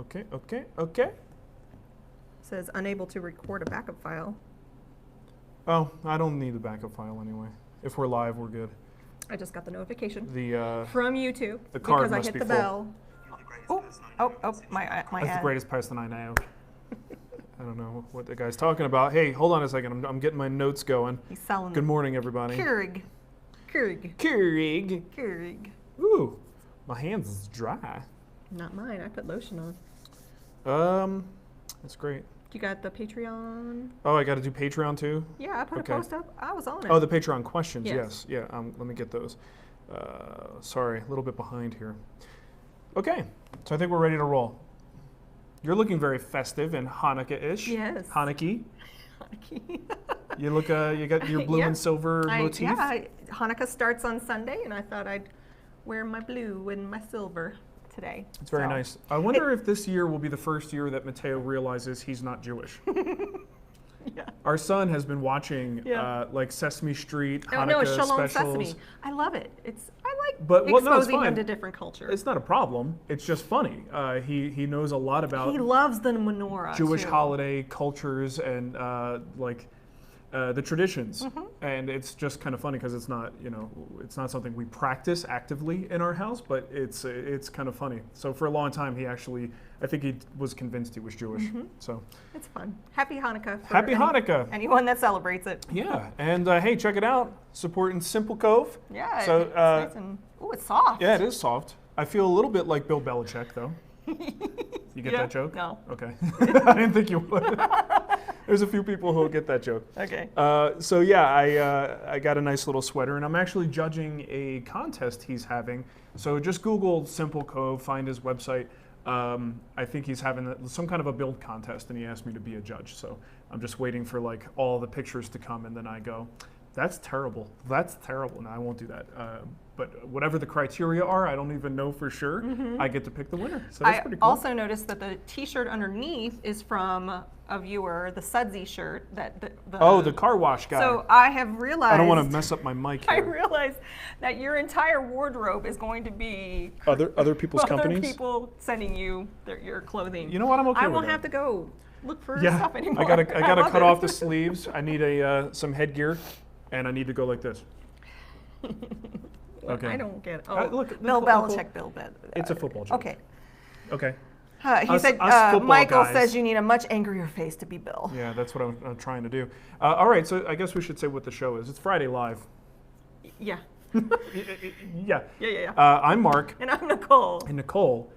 Okay, okay, okay. Says unable to record a backup file. Oh, I don't need the backup file anyway. If we're live, we're good. I just got the notification From YouTube the card because I must hit be the full. bell. Oh, my That's ad. the greatest person I know. I don't know what the guy's talking about. Hey, hold on a second. I'm getting my notes going. He's selling Good morning, everybody. Keurig. Ooh, my hands is dry. Not mine. I put lotion on. That's great. You got the Patreon? Oh, I got to do Patreon too? Yeah, I put a post up. I was on it. Oh, the Patreon questions, Yes. yes. Yeah, let me get those. Sorry, a little bit behind here. Okay, so I think we're ready to roll. You're looking very festive and Hanukkah-ish. Yes. Hanukkah. You look, you got your blue and silver motif. Yeah, Hanukkah starts on Sunday, and I thought I'd wear my blue and my silver today. It's very nice. I wonder if this year will be the first year that Mateo realizes he's not Jewish. Yeah. Our son has been watching like Sesame Street, Hanukkah Shalom specials. Sesame. I love it. I like exposing him to different cultures. It's not a problem. It's just funny. He knows a lot about. He loves the menorah. Jewish too. holiday cultures and the traditions, and it's just kind of funny because it's not it's not something we practice actively in our house, but it's kind of funny. So for a long time, I think he was convinced he was Jewish. So it's fun. Happy Hanukkah. For Happy Hanukkah. Anyone that celebrates it. Yeah, and hey, check it out. Supporting SimpleCove. Yeah. So it's nice and it's soft. Yeah, it is soft. I feel a little bit like Bill Belichick though. You get that joke? No. Okay. I didn't think you would. There's a few people who will get that joke. Okay. So yeah, I got a nice little sweater, and I'm actually judging a contest he's having. So just Google SimpleCove, find his website. I think he's having some kind of a build contest, and he asked me to be a judge. So I'm just waiting for like all the pictures to come, and then I go, that's terrible. That's terrible. No, I won't do that. But whatever the criteria are, I don't even know for sure. I get to pick the winner. So that's pretty cool. I also noticed that the T-shirt underneath is from a viewer, the Sudsy shirt. The car wash guy. So I have realized. I don't want to mess up my mic here. I realized that your entire wardrobe is going to be other people's companies. Other people sending you your clothing. You know what? I'm okay with that. I won't have to go look for stuff anymore. I gotta cut off the sleeves. I need some headgear, and I need to go like this. Okay. I don't get it. Oh, look, Bill Belichick. It's a football joke. Okay. Okay. He said, Michael says you need a much angrier face to be Bill. Yeah, that's what I'm trying to do. All right, so I guess we should say what the show is. It's Friday Live. Yeah. Yeah. Yeah. I'm Marc. And I'm Nicole. And Nicole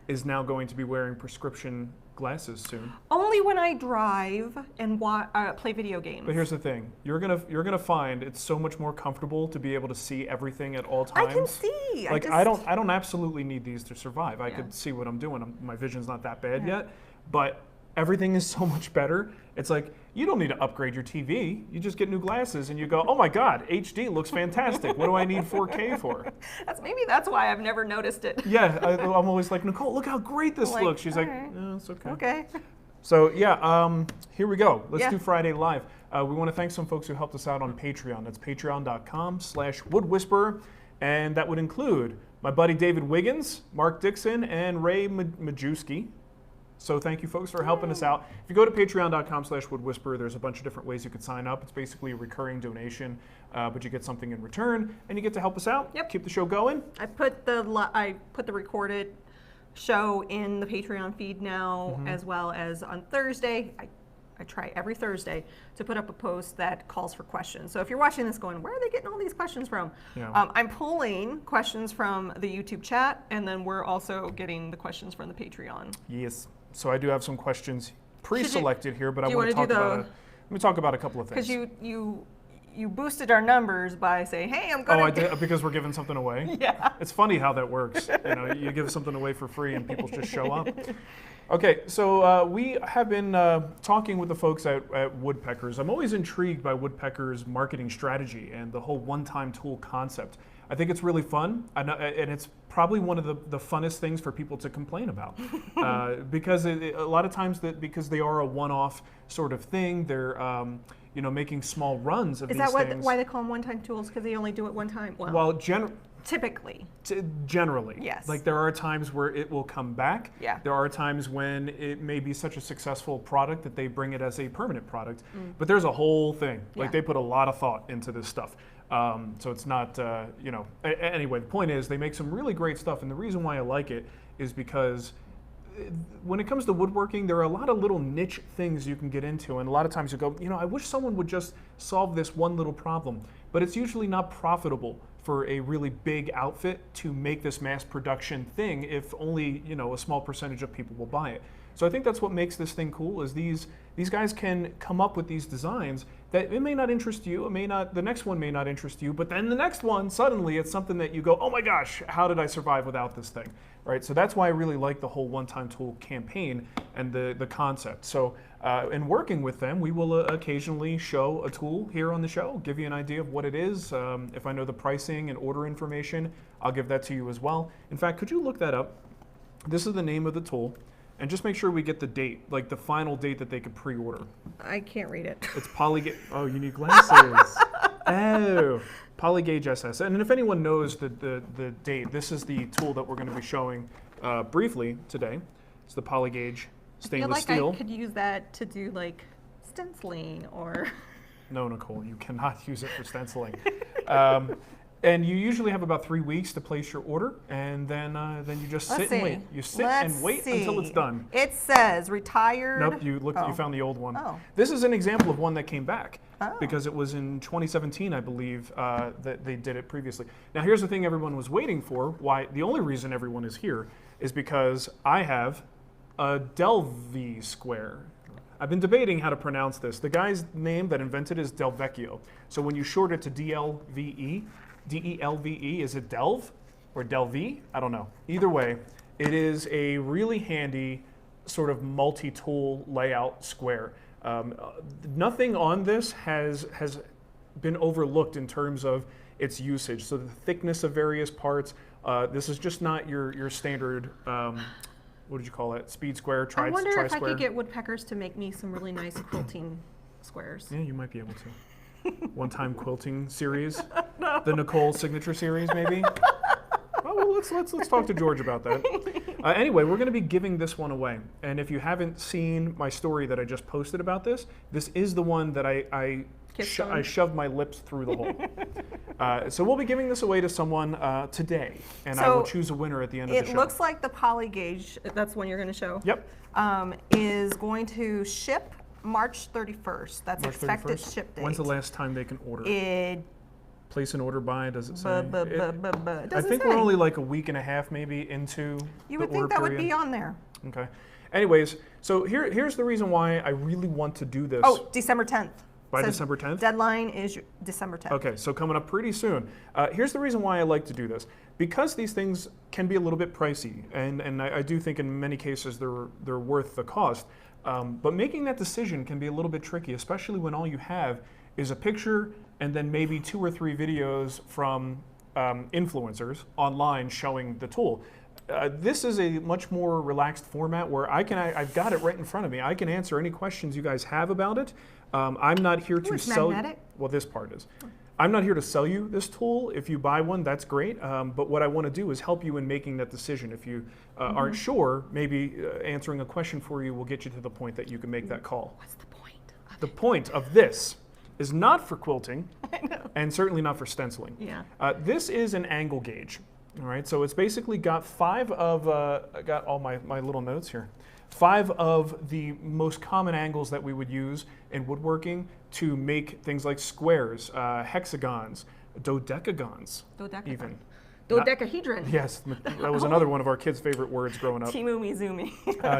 is now going to be wearing prescription glasses soon. Only when I drive and play video games. But here's the thing: you're gonna find it's so much more comfortable to be able to see everything at all times. I can see. Like I don't absolutely need these to survive. I could see what I'm doing. My vision's not that bad yet, but everything is so much better. It's like you don't need to upgrade your TV. You just get new glasses and you go, oh my God, HD looks fantastic. What do I need 4K for? Maybe that's why I've never noticed it. Yeah, I'm always like, Nicole, look how great this looks. She's like, it's okay. Okay. So yeah, here we go. Let's do Friday Live. We want to thank some folks who helped us out on Patreon. That's patreon.com/woodwhisperer. And that would include my buddy David Wiggins, Mark Dixon, and Ray Majewski. So thank you folks for helping us out. If you go to patreon.com/woodwhisperer, there's a bunch of different ways you could sign up. It's basically a recurring donation, but you get something in return, and you get to help us out. Yep. Keep the show going. I put the recorded show in the Patreon feed now, as well as on Thursday. I try every Thursday to put up a post that calls for questions. So if you're watching this going, where are they getting all these questions from? Yeah. I'm pulling questions from the YouTube chat, and then we're also getting the questions from the Patreon. Yes. So I do have some questions pre-selected here, but I want to talk about a couple of things. Because you boosted our numbers by saying, hey, I'm going to... Oh, I did, because we're giving something away? Yeah. It's funny how that works. You give something away for free and people just show up. Okay, so we have been talking with the folks at Woodpeckers. I'm always intrigued by Woodpeckers' marketing strategy and the whole one-time tool concept. I think it's really fun, and it's probably one of the funnest things for people to complain about, because a lot of times because they are a one-off sort of thing, they're making small runs of these things. Is that why they call them one-time tools? Because they only do it one time? Well, Typically. Generally. Yes. Like there are times where it will come back. Yeah. There are times when it may be such a successful product that they bring it as a permanent product. But there's a whole thing. Like they put a lot of thought into this stuff. So it's not, you know, anyway, the point is they make some really great stuff. And the reason why I like it is because when it comes to woodworking, there are a lot of little niche things you can get into. And a lot of times you go, you know, I wish someone would just solve this one little problem. But it's usually not profitable for a really big outfit to make this mass production thing if only, you know, a small percentage of people will buy it. So I think that's what makes this thing cool is these guys can come up with these designs that it may not interest you, it may not, the next one may not interest you, but then the next one, suddenly it's something that you go, oh my gosh, how did I survive without this thing, right? So that's why I really like the whole one-time tool campaign and the concept. So in working with them, we will occasionally show a tool here on the show, give you an idea of what it is. If I know the pricing and order information, I'll give that to you as well. In fact, could you look that up? This is the name of the tool. And just make sure we get the date, like the final date that they could pre-order. I can't read it. It's oh, you need glasses. Oh, Polygauge SS. And if anyone knows the date, this is the tool that we're going to be showing briefly today. It's the Polygauge stainless steel. I feel like I could use that to do like stenciling or... No, Nicole, you cannot use it for stenciling. And you usually have about 3 weeks to place your order, and then you just sit and wait. You sit and wait until it's done. It says retired. Nope, you looked. You found the old one. Oh. This is an example of one that came back because it was in 2017, I believe, that they did it previously. Now, here's the thing everyone was waiting for. Why? The only reason everyone is here is because I have a Delve square. I've been debating how to pronounce this. The guy's name that invented it is Delvecchio. So when you short it to DLVE, D-E-L-V-E, is it Delve or Delve? I don't know. Either way, it is a really handy sort of multi-tool layout square. Nothing on this has been overlooked in terms of its usage. So the thickness of various parts, this is just not your standard, what did you call it? Speed square, tri-square. I wonder if I could get Woodpeckers to make me some really nice quilting squares. Yeah, you might be able to. One-time quilting series, the Nicole signature series, maybe. Oh, well, let's talk to George about that. Anyway, we're going to be giving this one away, and if you haven't seen my story that I just posted about this, this is the one that I shoved my lips through the hole. So we'll be giving this away to someone today, and I will choose a winner at the end of the show. It looks like the Polygauge, that's one you're going to show. Yep. Is going to ship March 31st. That's March expected 31st? Ship date. When's the last time they can order? Place an order by, does it say? I think we're only like a week and a half maybe into You would think that would be on there. Okay. Anyways, so here's the reason why I really want to do this. Oh, December 10th. By December 10th? Deadline is December 10th. Okay, so coming up pretty soon. Here's the reason why I like to do this. Because these things can be a little bit pricey, and I do think in many cases they're worth the cost. But making that decision can be a little bit tricky, especially when all you have is a picture and then maybe 2 or 3 videos from influencers online showing the tool. This is a much more relaxed format where I've got it right in front of me. I can answer any questions you guys have about it. I'm not here to sell you. Well, this part is. I'm not here to sell you this tool. If you buy one, that's great. But what I want to do is help you in making that decision. If you aren't sure, maybe answering a question for you will get you to the point that you can make that call. What's the point? The point of this is not for quilting, and certainly not for stenciling. Yeah. This is an angle gauge. All right, so it's basically got 5 of, I got all my little notes here. 5 of the most common angles that we would use in woodworking to make things like squares, hexagons, dodecagons, even. Dodecahedron. Yes, that was another one of our kids' favorite words growing up. Timumi.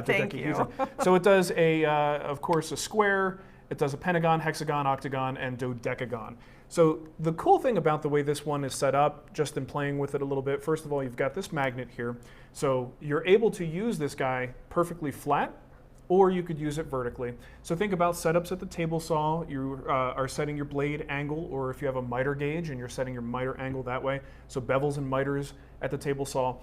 Thank you. So it does of course, a square. It does a pentagon, hexagon, octagon, and dodecagon. So the cool thing about the way this one is set up, just in playing with it a little bit, first of all, you've got this magnet here. So you're able to use this guy perfectly flat, or you could use it vertically. So think about setups at the table saw. You are setting your blade angle, or if you have a miter gauge and you're setting your miter angle that way. So bevels and miters at the table saw.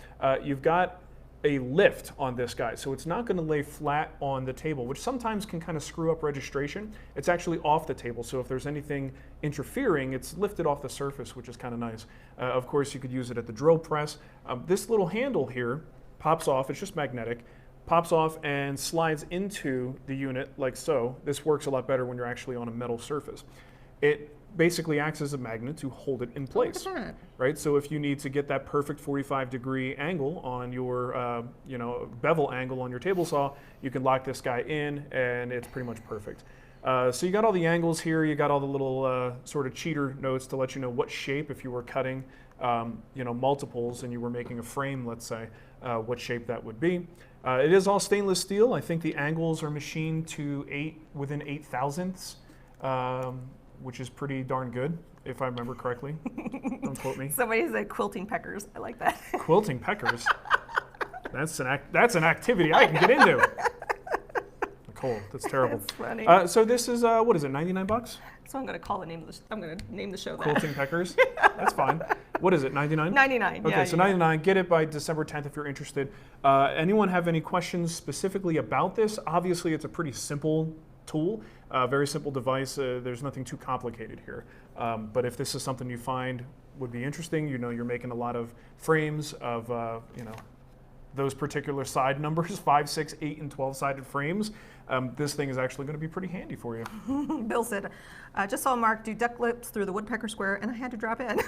You've got a lift on this guy, so it's not going to lay flat on the table, which sometimes can kind of screw up registration. It's actually off the table, so if there's anything interfering, it's lifted off the surface, which is kind of nice. Of course, you could use it at the drill press. This little handle here pops off, it's just magnetic, pops off and slides into the unit like so. This works a lot better when you're actually on a metal surface. It basically acts as a magnet to hold it in place, right? So if you need to get that perfect 45-degree angle on your, bevel angle on your table saw, you can lock this guy in, and it's pretty much perfect. So you got all the angles here. You got all the little sort of cheater notes to let you know what shape, if you were cutting, multiples and you were making a frame, let's say, what shape that would be. It is all stainless steel. I think the angles are machined to within 8 thousandths. Which is pretty darn good, if I remember correctly. Don't quote me. Somebody said Quiltpeckers. I like that. Quiltpeckers? That's an activity I can get into. Nicole, that's terrible. That's funny. So this is, what is it, 99 bucks? So I'm going to call the name of I'm going to name the show that. Quiltpeckers? That's fine. What is it, 99? 99, okay, so 99. Get it by December 10th if you're interested. Anyone have any questions specifically about this? Obviously, it's a pretty simple tool. Very simple device. There's nothing too complicated here. But if this is something you find would be interesting, you're making a lot of frames of, those particular side numbers, 5, 6, 8, and 12-sided frames, this thing is actually going to be pretty handy for you. Bill said, just saw Mark do duck lips through the woodpecker square, and I had to drop in.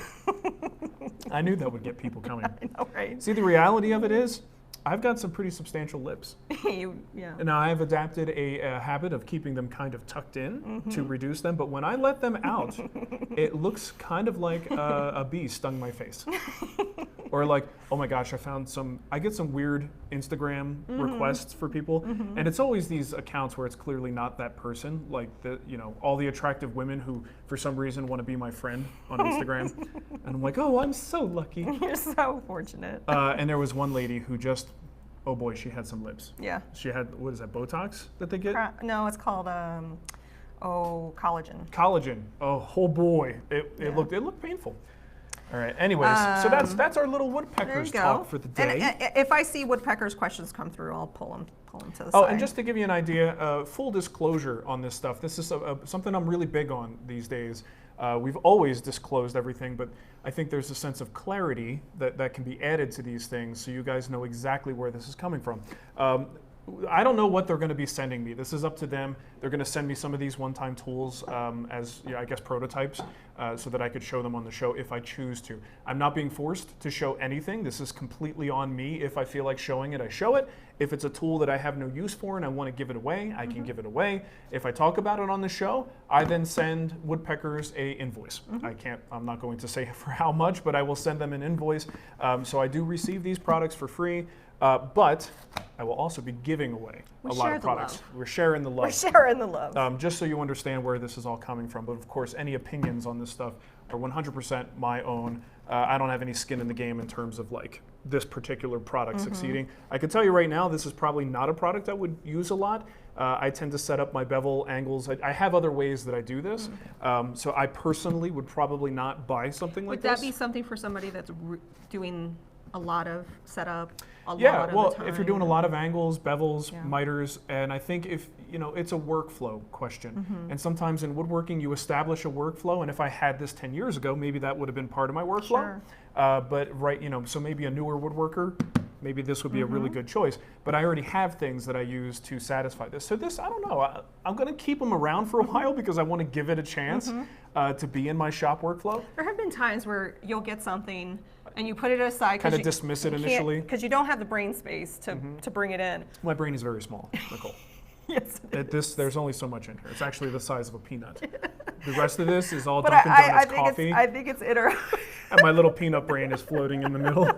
I knew that would get people coming. I know, right? See, the reality of it is, I've got some pretty substantial lips. Yeah. And I've adapted a habit of keeping them kind of tucked in to reduce them, but when I let them out, it looks kind of like a bee stung my face. Or like, oh my gosh, I get some weird Instagram requests for people, and it's always these accounts where it's clearly not that person, like all the attractive women who for some reason want to be my friend on Instagram. And I'm like, oh, I'm so lucky. You're so fortunate. And there was one lady who just, oh boy, she had some lips. Yeah. She had, what is that, Botox that they get? No, it's called, collagen. Collagen. Oh boy, it looked painful. All right. Anyways, so that's our little woodpeckers talk for the day. And if I see woodpeckers questions come through, I'll pull them to the side. Oh, and just to give you an idea, full disclosure on this stuff. This is something I'm really big on these days. We've always disclosed everything, but I think there's a sense of clarity that can be added to these things, so you guys know exactly where this is coming from. I don't know what they're going to be sending me. This is up to them. They're going to send me some of these OneTimeTools as, I guess, prototypes so that I could show them on the show if I choose to. I'm not being forced to show anything. This is completely on me. If I feel like showing it, I show it. If it's a tool that I have no use for and I want to give it away, I can give it away. If I talk about it on the show, I then send Woodpeckers a invoice. I'm not going to say for how much, but I will send them an invoice. So I do receive these products for free. But I will also be giving away a lot of products. We're sharing the love. We're sharing the love. Just so you understand where this is all coming from. But of course, any opinions on this stuff are 100% my own. I don't have any skin in the game in terms of like this particular product succeeding. I can tell you right now, this is probably not a product I would use a lot. I tend to set up my bevel angles. I have other ways that I do this. So I personally would probably not buy something like this. Would that be something for somebody that's doing a lot of setup? If you're doing a lot of angles, bevels, miters, and I think if, it's a workflow question. And sometimes in woodworking, you establish a workflow, and if I had this 10 years ago, maybe that would have been part of my workflow. But so maybe a newer woodworker, maybe this would be a really good choice. But I already have things that I use to satisfy this. So this, I don't know, I'm going to keep them around for a while because I want to give it a chance to be in my shop workflow. There have been times where you'll get something and you put it aside. Kind of dismiss it initially. Because you don't have the brain space to bring it in. My brain is very small, Nicole. Yes, there's only so much in here. It's actually the size of a peanut. The rest of this is all Dunkin' Donuts coffee. I think it's interesting. And my little peanut brain is floating in the middle.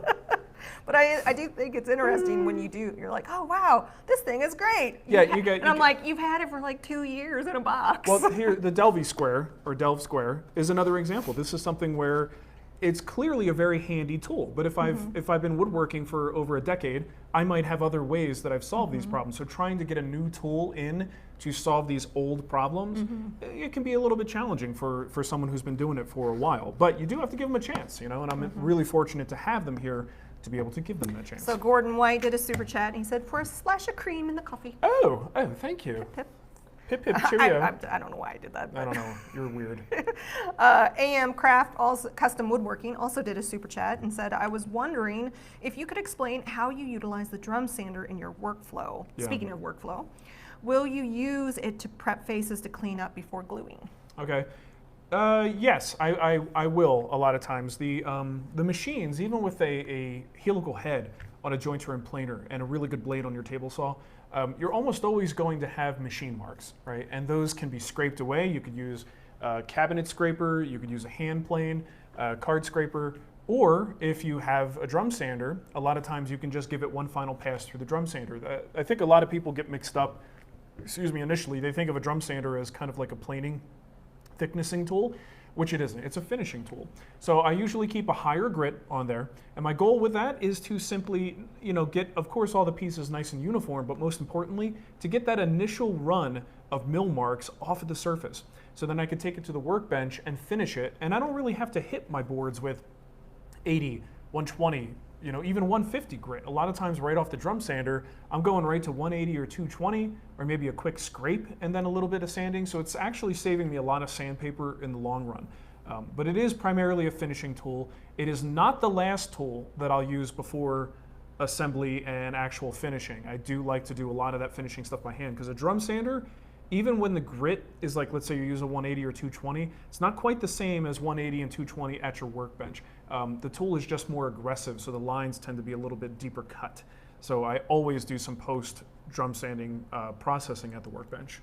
But I do think it's interesting when you're like, oh wow, this thing is great. Yeah, and I'm like, you've had it for like 2 years in a box. Well, here the Delve Square is another example. This is something where it's clearly a very handy tool. But if I've been woodworking for over a decade, I might have other ways that I've solved these problems. So trying to get a new tool in to solve these old problems, it can be a little bit challenging for someone who's been doing it for a while. But you do have to give them a chance, and I'm really fortunate to have them here to be able to give them that chance. So Gordon White did a super chat, and he said, for a splash of cream in the coffee. Oh, thank you. Pip. Pip, pip, cheerio. I don't know why I did that. I don't know. You're weird. AM Craft, also Custom Woodworking, also did a super chat and said, I was wondering if you could explain how you utilize the drum sander in your workflow. Yeah. Speaking of workflow, will you use it to prep faces to clean up before gluing? Okay. Yes, I will a lot of times. The machines, even with a helical head on a jointer and planer and a really good blade on your table saw, you're almost always going to have machine marks, right? And those can be scraped away. You could use a cabinet scraper, you could use a hand plane, card scraper, or if you have a drum sander, a lot of times you can just give it one final pass through the drum sander. I think a lot of people get mixed up, initially, they think of a drum sander as kind of like a planing, thicknessing tool, which it isn't. It's a finishing tool. So I usually keep a higher grit on there, and my goal with that is to simply, get, of course, all the pieces nice and uniform, but most importantly, to get that initial run of mill marks off of the surface. So then I could take it to the workbench and finish it, and I don't really have to hit my boards with 80, 120, even 150 grit. A lot of times right off the drum sander, I'm going right to 180 or 220, or maybe a quick scrape and then a little bit of sanding. So it's actually saving me a lot of sandpaper in the long run. But it is primarily a finishing tool. It is not the last tool that I'll use before assembly and actual finishing. I do like to do a lot of that finishing stuff by hand, because a drum sander, even when the grit is like, let's say you use a 180 or 220, it's not quite the same as 180 and 220 at your workbench. The tool is just more aggressive, so the lines tend to be a little bit deeper cut. So I always do some post drum sanding processing at the workbench.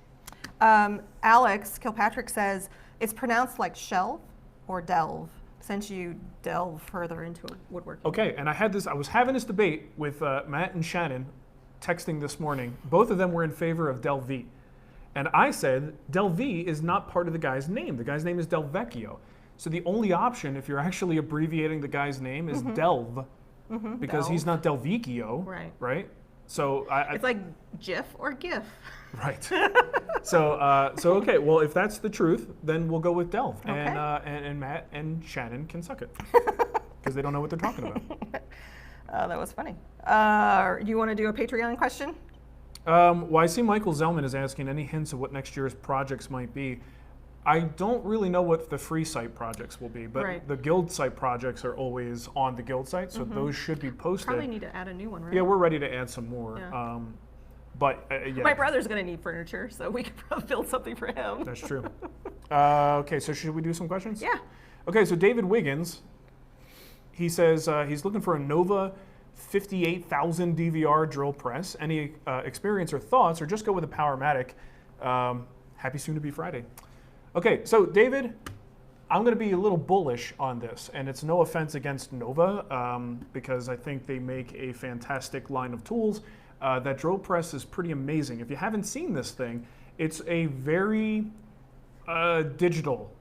Alex Kilpatrick says, it's pronounced like shelve or delve, since you delve further into woodworking. Okay, and I was having this debate with Matt and Shannon texting this morning. Both of them were in favor of Del V. And I said, Del V is not part of the guy's name. The guy's name is Del Vecchio. So the only option, if you're actually abbreviating the guy's name, is Delve, because Delve. he's not Del Vecchio, right? So it's like GIF or GIF. Right. So okay. Well, if that's the truth, then we'll go with Delve, Okay. and Matt and Shannon can suck it because they don't know what they're talking about. That was funny. You want to do a Patreon question? Well, I see Michael Zellman is asking any hints of what next year's projects might be. I don't really know what the free site projects will be, but the guild site projects are always on the guild site, so those should be posted. Probably need to add a new one, right? Yeah, we're ready to add some more. Yeah. Yeah. My brother's going to need furniture, so we could probably build something for him. That's true. Okay, so should we do some questions? Yeah. Okay, so David Wiggins, he says he's looking for a NOVA 58,000 DVR drill press. Any experience or thoughts, or just go with a Powermatic. Happy soon to be Friday. Okay, so David, I'm going to be a little bullish on this, and it's no offense against NOVA, because I think they make a fantastic line of tools. That drill press is pretty amazing. If you haven't seen this thing, it's a very digital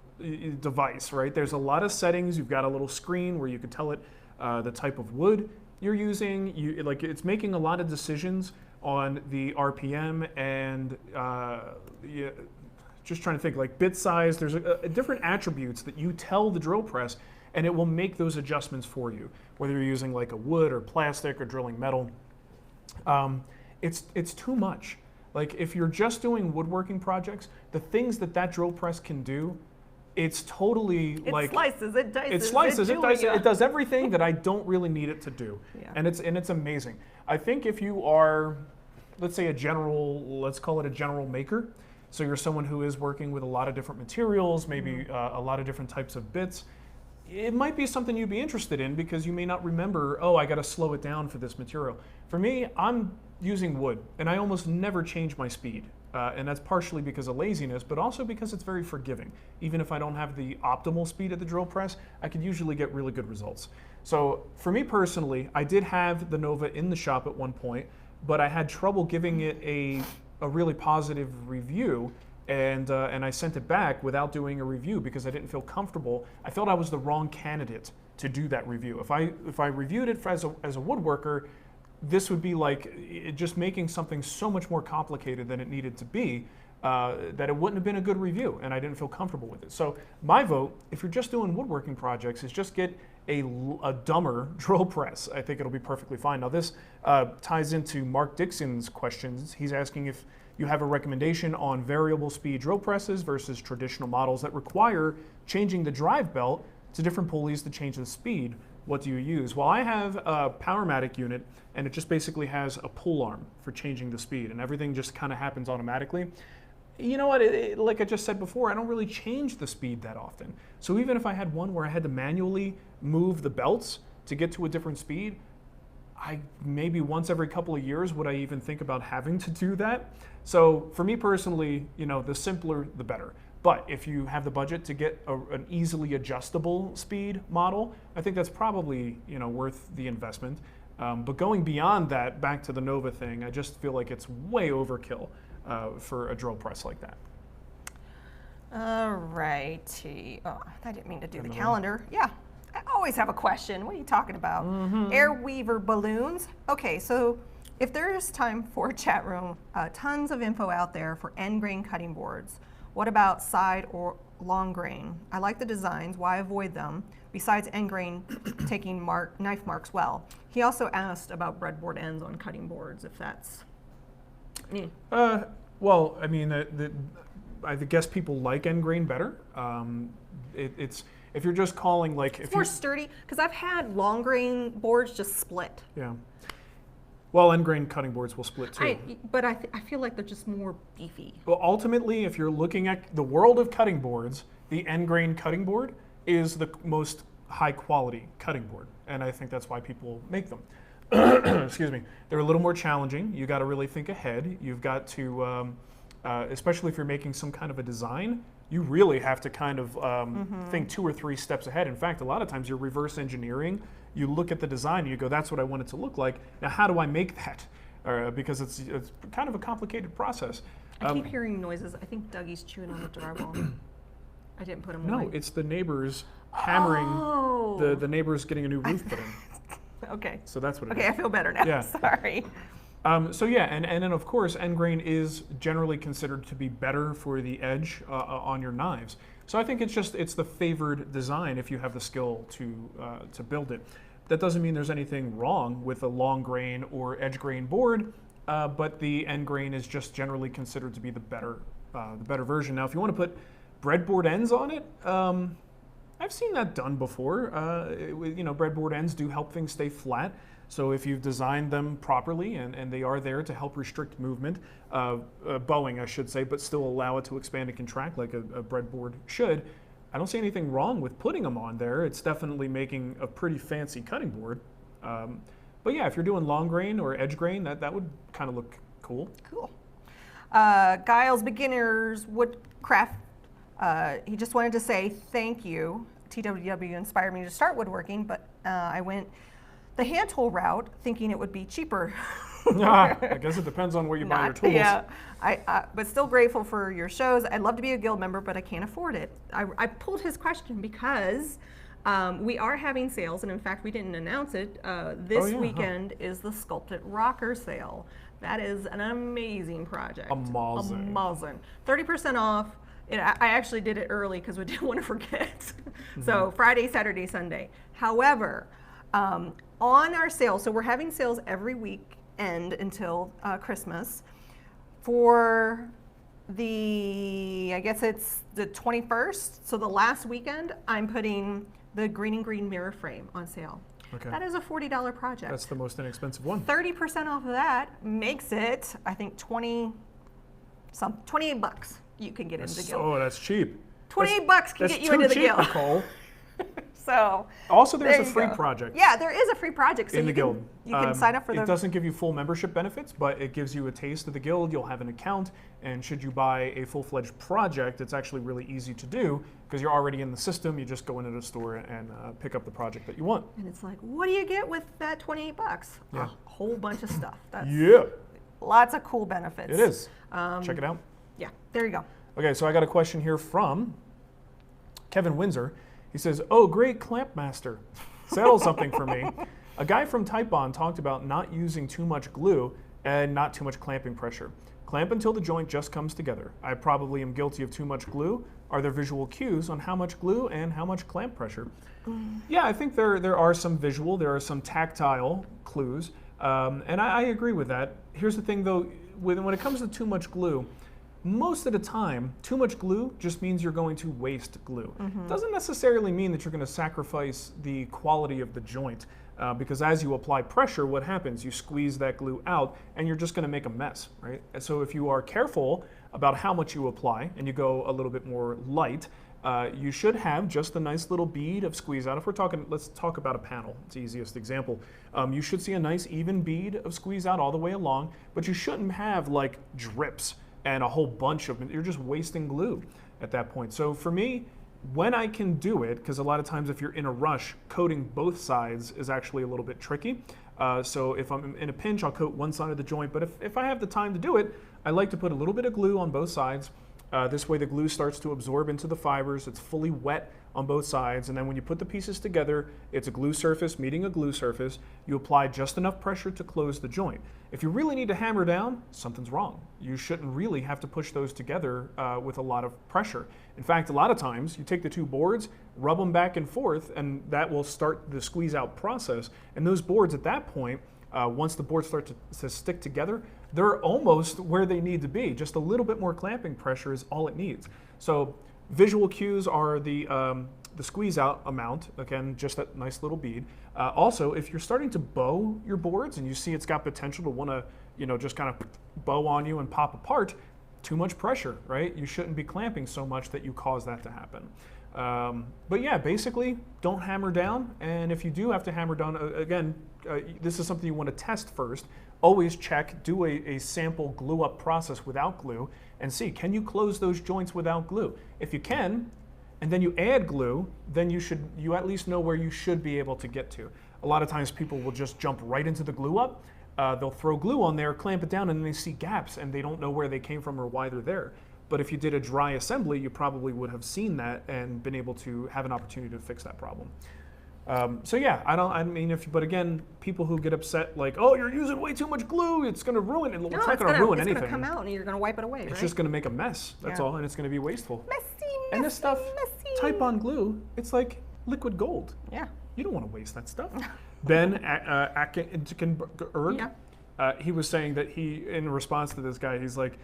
device, right? There's a lot of settings. You've got a little screen where you can tell it the type of wood you're using. It's making a lot of decisions on the RPM and just trying to think, like bit size. There's different attributes that you tell the drill press, and it will make those adjustments for you, whether you're using like a wood or plastic or drilling metal. It's too much. Like if you're just doing woodworking projects, the things that drill press can do, it's totally it slices, it dices, it slices, it dices, Julia. it does everything that I don't really need it to do. Yeah. And it's amazing. I think if you are, let's say let's call it a general maker, so you're someone who is working with a lot of different materials, maybe a lot of different types of bits, it might be something you'd be interested in, because you may not remember, oh, I got to slow it down for this material. For me, I'm using wood, and I almost never change my speed. And that's partially because of laziness, but also because it's very forgiving. Even if I don't have the optimal speed at the drill press, I can usually get really good results. So for me personally, I did have the NOVA in the shop at one point, but I had trouble giving it a really positive review, and I sent it back without doing a review because I didn't feel comfortable. I felt I was the wrong candidate to do that review. If I reviewed it as a woodworker, this would be like just making something so much more complicated than it needed to be, that it wouldn't have been a good review, and I didn't feel comfortable with it. So my vote, if you're just doing woodworking projects, is just get a dumber drill press, I think it'll be perfectly fine. Now this ties into Mark Dixon's questions. He's asking if you have a recommendation on variable speed drill presses versus traditional models that require changing the drive belt to different pulleys to change the speed. What do you use? Well, I have a Powermatic unit, and it just basically has a pull arm for changing the speed, and everything just kind of happens automatically. You know what, like I just said before, I don't really change the speed that often. So even if I had one where I had to manually move the belts to get to a different speed, maybe once every couple of years would I even think about having to do that. So for me personally, you know, the simpler the better. But if you have the budget to get an easily adjustable speed model, I think that's probably, you know, worth the investment. But going beyond that, back to the Nova thing, I just feel like it's way overkill for a drill press like that. All righty. Oh, I didn't mean to do the calendar. Yeah, I always have a question. What are you talking about? Air weaver balloons. Okay, so if there is time for a chat room, tons of info out there for end grain cutting boards. What about side or long grain? I like the designs. Why avoid them? Besides end grain taking knife marks well. He also asked about breadboard ends on cutting boards, if that's... Well, I mean, I guess people like end grain better. It's if you're just calling like... It's more sturdy, because I've had long grain boards just split. Yeah. Well, end grain cutting boards will split too. But I feel like they're just more beefy. Well, ultimately, if you're looking at the world of cutting boards, the end grain cutting board is the most high quality cutting board. And I think that's why people make them. Excuse me. They're a little more challenging. You got to really think ahead. You've got to, especially if you're making some kind of a design, you really have to kind of think 2 or 3 steps ahead. In fact, a lot of times you're reverse engineering. You look at the design and you go, that's what I want it to look like. Now, how do I make that? Because it's kind of a complicated process. I keep hearing noises. I think Dougie's chewing on the drywall. I didn't put him away. No, it's the neighbors hammering, the neighbors getting a new roof put in. Okay. So that's what it is. Okay, I feel better now. Yeah. Sorry. So yeah, and then of course, end grain is generally considered to be better for the edge on your knives. So I think it's the favored design if you have the skill to build it. That doesn't mean there's anything wrong with a long grain or edge grain board, but the end grain is just generally considered to be the better version. Now, if you want to put breadboard ends on it, I've seen that done before. You know, breadboard ends do help things stay flat. So if you've designed them properly and they are there to help restrict movement, bowing, I should say, but still allow it to expand and contract like a breadboard should, I don't see anything wrong with putting them on there. It's definitely making a pretty fancy cutting board. But yeah, if you're doing long grain or edge grain, that would kind of look cool. Cool. Giles Beginners Woodcraft, he just wanted to say thank you. TWW inspired me to start woodworking, but I went the hand tool route thinking it would be cheaper. I guess it depends on where you buy your tools. Yeah, but still grateful for your shows. I'd love to be a guild member, but I can't afford it. I pulled his question because we are having sales, and in fact, we didn't announce it. This weekend is the Sculpted Rocker sale. That is an amazing project. Amazing. 30% off. I actually did it early because we didn't want to forget. So Friday, Saturday, Sunday. However, on our sale, so we're having sales every weekend until Christmas. For I guess it's the 21st, so the last weekend, I'm putting the green and green mirror frame on sale. Okay. That is a $40 project. That's the most inexpensive one. 30% off of that makes it, I think, 28 bucks. You can get into the guild. Oh, that's cheap. 28 bucks can get you into the guild. Nicole. So also, there's a free project. Yeah, there is a free project. So in the guild. You can sign up for It doesn't give you full membership benefits, but it gives you a taste of the guild. You'll have an account, and should you buy a full-fledged project, it's actually really easy to do because you're already in the system. You just go into the store and pick up the project that you want. And it's like, what do you get with that 28 bucks? Yeah. A whole bunch of stuff. That's lots of cool benefits. It is. Check it out. Yeah, there you go. Okay, so I got a question here from Kevin Windsor. He says, oh, great clamp master. Settle something for me. A guy from Type Bond talked about not using too much glue and not too much clamping pressure. Clamp until the joint just comes together. I probably am guilty of too much glue. Are there visual cues on how much glue and how much clamp pressure? Yeah, I think there are some visual, there are some tactile clues, and I agree with that. Here's the thing though, when it comes to too much glue, most of the time, too much glue just means you're going to waste glue. It doesn't necessarily mean that you're going to sacrifice the quality of the joint, because as you apply pressure, what happens? You squeeze that glue out and you're just going to make a mess, right? And so if you are careful about how much you apply and you go a little bit more light, you should have just a nice little bead of squeeze out. If we're talking, let's talk about a panel. It's the easiest example. You should see a nice even bead of squeeze out all the way along, but you shouldn't have like drips and a whole bunch of, you're just wasting glue at that point. So for me, when I can do it, because a lot of times if you're in a rush, coating both sides is actually a little bit tricky. So if I'm in a pinch, I'll coat one side of the joint, but if I have the time to do it, I like to put a little bit of glue on both sides. This way the glue starts to absorb into the fibers, it's fully wet on both sides, and then when you put the pieces together, it's a glue surface meeting a glue surface. You apply just enough pressure to close the joint. If you really need to hammer down, something's wrong. You shouldn't really have to push those together with a lot of pressure. In fact, a lot of times you take the two boards, rub them back and forth, and that will start the squeeze out process. And those boards at that point, once the boards start to stick together, they're almost where they need to be. Just a little bit more clamping pressure is all it needs. So visual cues are the squeeze out amount, again, just that nice little bead. Also, if you're starting to bow your boards and you see it's got potential to want to, just kind of bow on you and pop apart, too much pressure, right? You shouldn't be clamping so much that you cause that to happen. But yeah, basically, don't hammer down. And if you do have to hammer down, again, this is something you want to test first. Always check, do a sample glue up process without glue and see, can you close those joints without glue? If you can, and then you add glue, then you at least know where you should be able to get to. A lot of times people will just jump right into the glue up. They'll throw glue on there, clamp it down, and then they see gaps and they don't know where they came from or why they're there. But if you did a dry assembly, you probably would have seen that and been able to have an opportunity to fix that problem. So yeah, but again, people who get upset like, oh, you're using way too much glue, it's going to ruin it. It's not going to ruin anything. It's going to come out and you're going to wipe it away, It's just going to make a mess, that's all, and it's going to be wasteful. Messy, and this stuff, type on glue, it's like liquid gold. Yeah. You don't want to waste that stuff. Ben Atkinberg, he was saying that in response to this guy, he's like,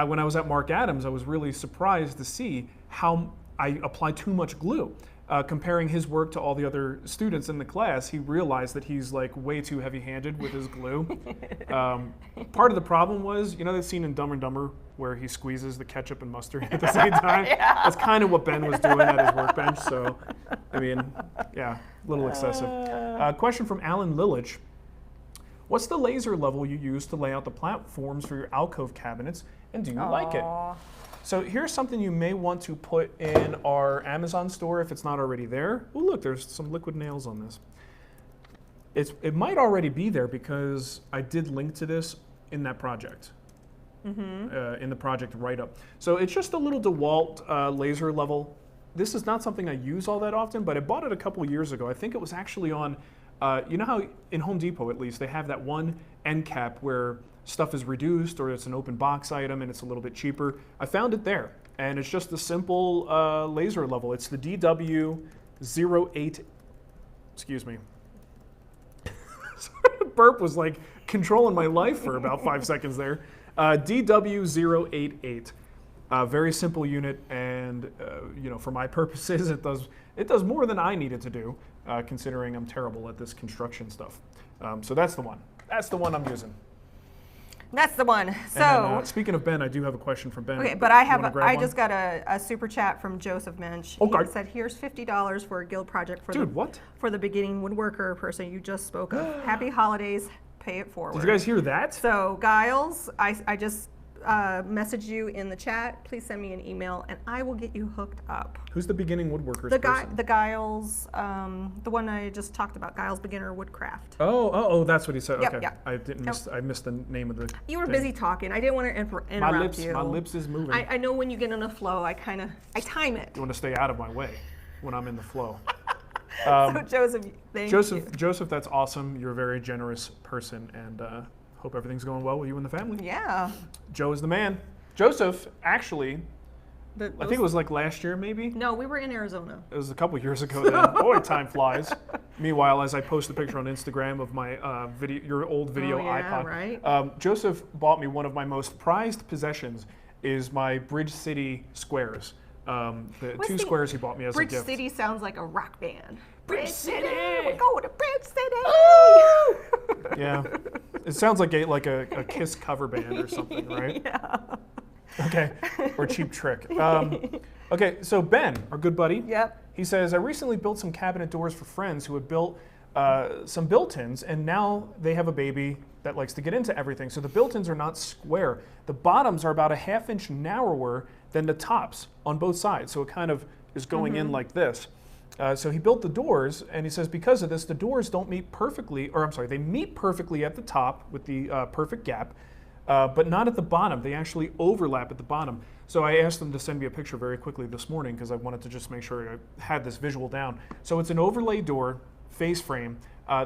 when I was at Marc Adams, I was really surprised to see how I apply too much glue. Comparing his work to all the other students in the class, he realized that he's like way too heavy-handed with his glue. Part of the problem was, that scene in Dumb and Dumber where he squeezes the ketchup and mustard at the same time? Yeah. That's kind of what Ben was doing at his workbench, so, yeah, a little excessive. Question from Alan Lilich. What's the laser level you use to lay out the platforms for your alcove cabinets, and do you like it? So here's something you may want to put in our Amazon store if it's not already there. Oh, look, there's some liquid nails on this. It might already be there because I did link to this in that project, in the project write-up. So it's just a little DeWalt laser level. This is not something I use all that often, but I bought it a couple years ago. I think it was actually on, you know how in Home Depot at least, they have that one end cap where stuff is reduced or it's an open box item and it's a little bit cheaper. I found it there, and it's just a simple laser level. It's the DW08, excuse me. Burp was like controlling my life for about 5 seconds there. DW088. Very simple unit, and for my purposes, it does more than I need it to do, considering I'm terrible at this construction stuff. So that's the one. That's the one I'm using. That's the one. So then, speaking of Ben, I do have a question from Ben. Okay, but I just got a super chat from Joseph Mensch. Okay. He said, "Here's $50 for a guild project for for the beginning woodworker person you just spoke of. Happy holidays. Pay it forward." Did you guys hear that? So Giles, I just messaged you in the chat. Please send me an email and I will get you hooked up. Who's the beginning woodworker? The Giles, the one I just talked about, Giles Beginner Woodcraft. Oh, that's what he said. Yep, okay, yep. I missed the name of the. You were busy talking. I didn't want to interrupt you. My lips is moving. I know when you get in a flow, I time it. You want to stay out of my way when I'm in the flow. So Joseph, thank you. Joseph, that's awesome. You're a very generous person, and Hope everything's going well with you and the family. Yeah. Joe is the man. Joseph, actually, I think it was like last year, maybe? No, we were in Arizona. It was a couple years ago then. Boy, time flies. Meanwhile, as I post the picture on Instagram of my your old video iPod, right? Joseph bought me one of my most prized possessions is my Bridge City squares. The two squares he bought me as a gift. Bridge City sounds like a rock band. Bridge City! We're going to Bridge City! Yeah. It sounds like a Kiss cover band or something, right? Yeah. Okay, or Cheap Trick. Okay, so Ben, our good buddy, Yep. he says, I recently built some cabinet doors for friends who had built some built-ins, and now they have a baby that likes to get into everything. So the built-ins are not square. The bottoms are about a ½ inch narrower than the tops on both sides. So it kind of is going in like this. So he built the doors, and he says because of this, the doors don't meet perfectly, or I'm sorry, they meet perfectly at the top with the perfect gap, but not at the bottom. They actually overlap at the bottom. So I asked them to send me a picture very quickly this morning because I wanted to just make sure I had this visual down. So it's an overlay door, face frame.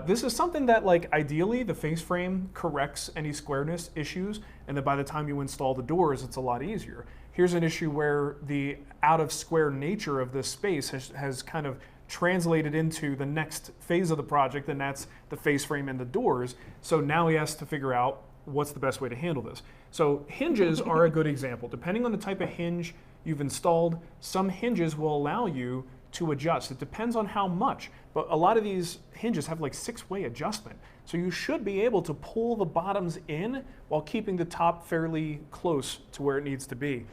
This is something that, like, ideally the face frame corrects any squareness issues, and then by the time you install the doors, it's a lot easier. Here's an issue where the out of square nature of this space has kind of translated into the next phase of the project, and that's the face frame and the doors. So now he has to figure out what's the best way to handle this. So hinges are a good example. Depending on the type of hinge you've installed, some hinges will allow you to adjust. It depends on how much, but a lot of these hinges have like 6-way adjustment. So you should be able to pull the bottoms in while keeping the top fairly close to where it needs to be.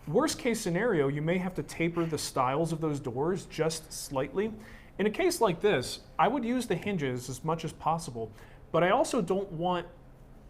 Worst case scenario, you may have to taper the stiles of those doors just slightly. In a case like this, I would use the hinges as much as possible, but I also don't want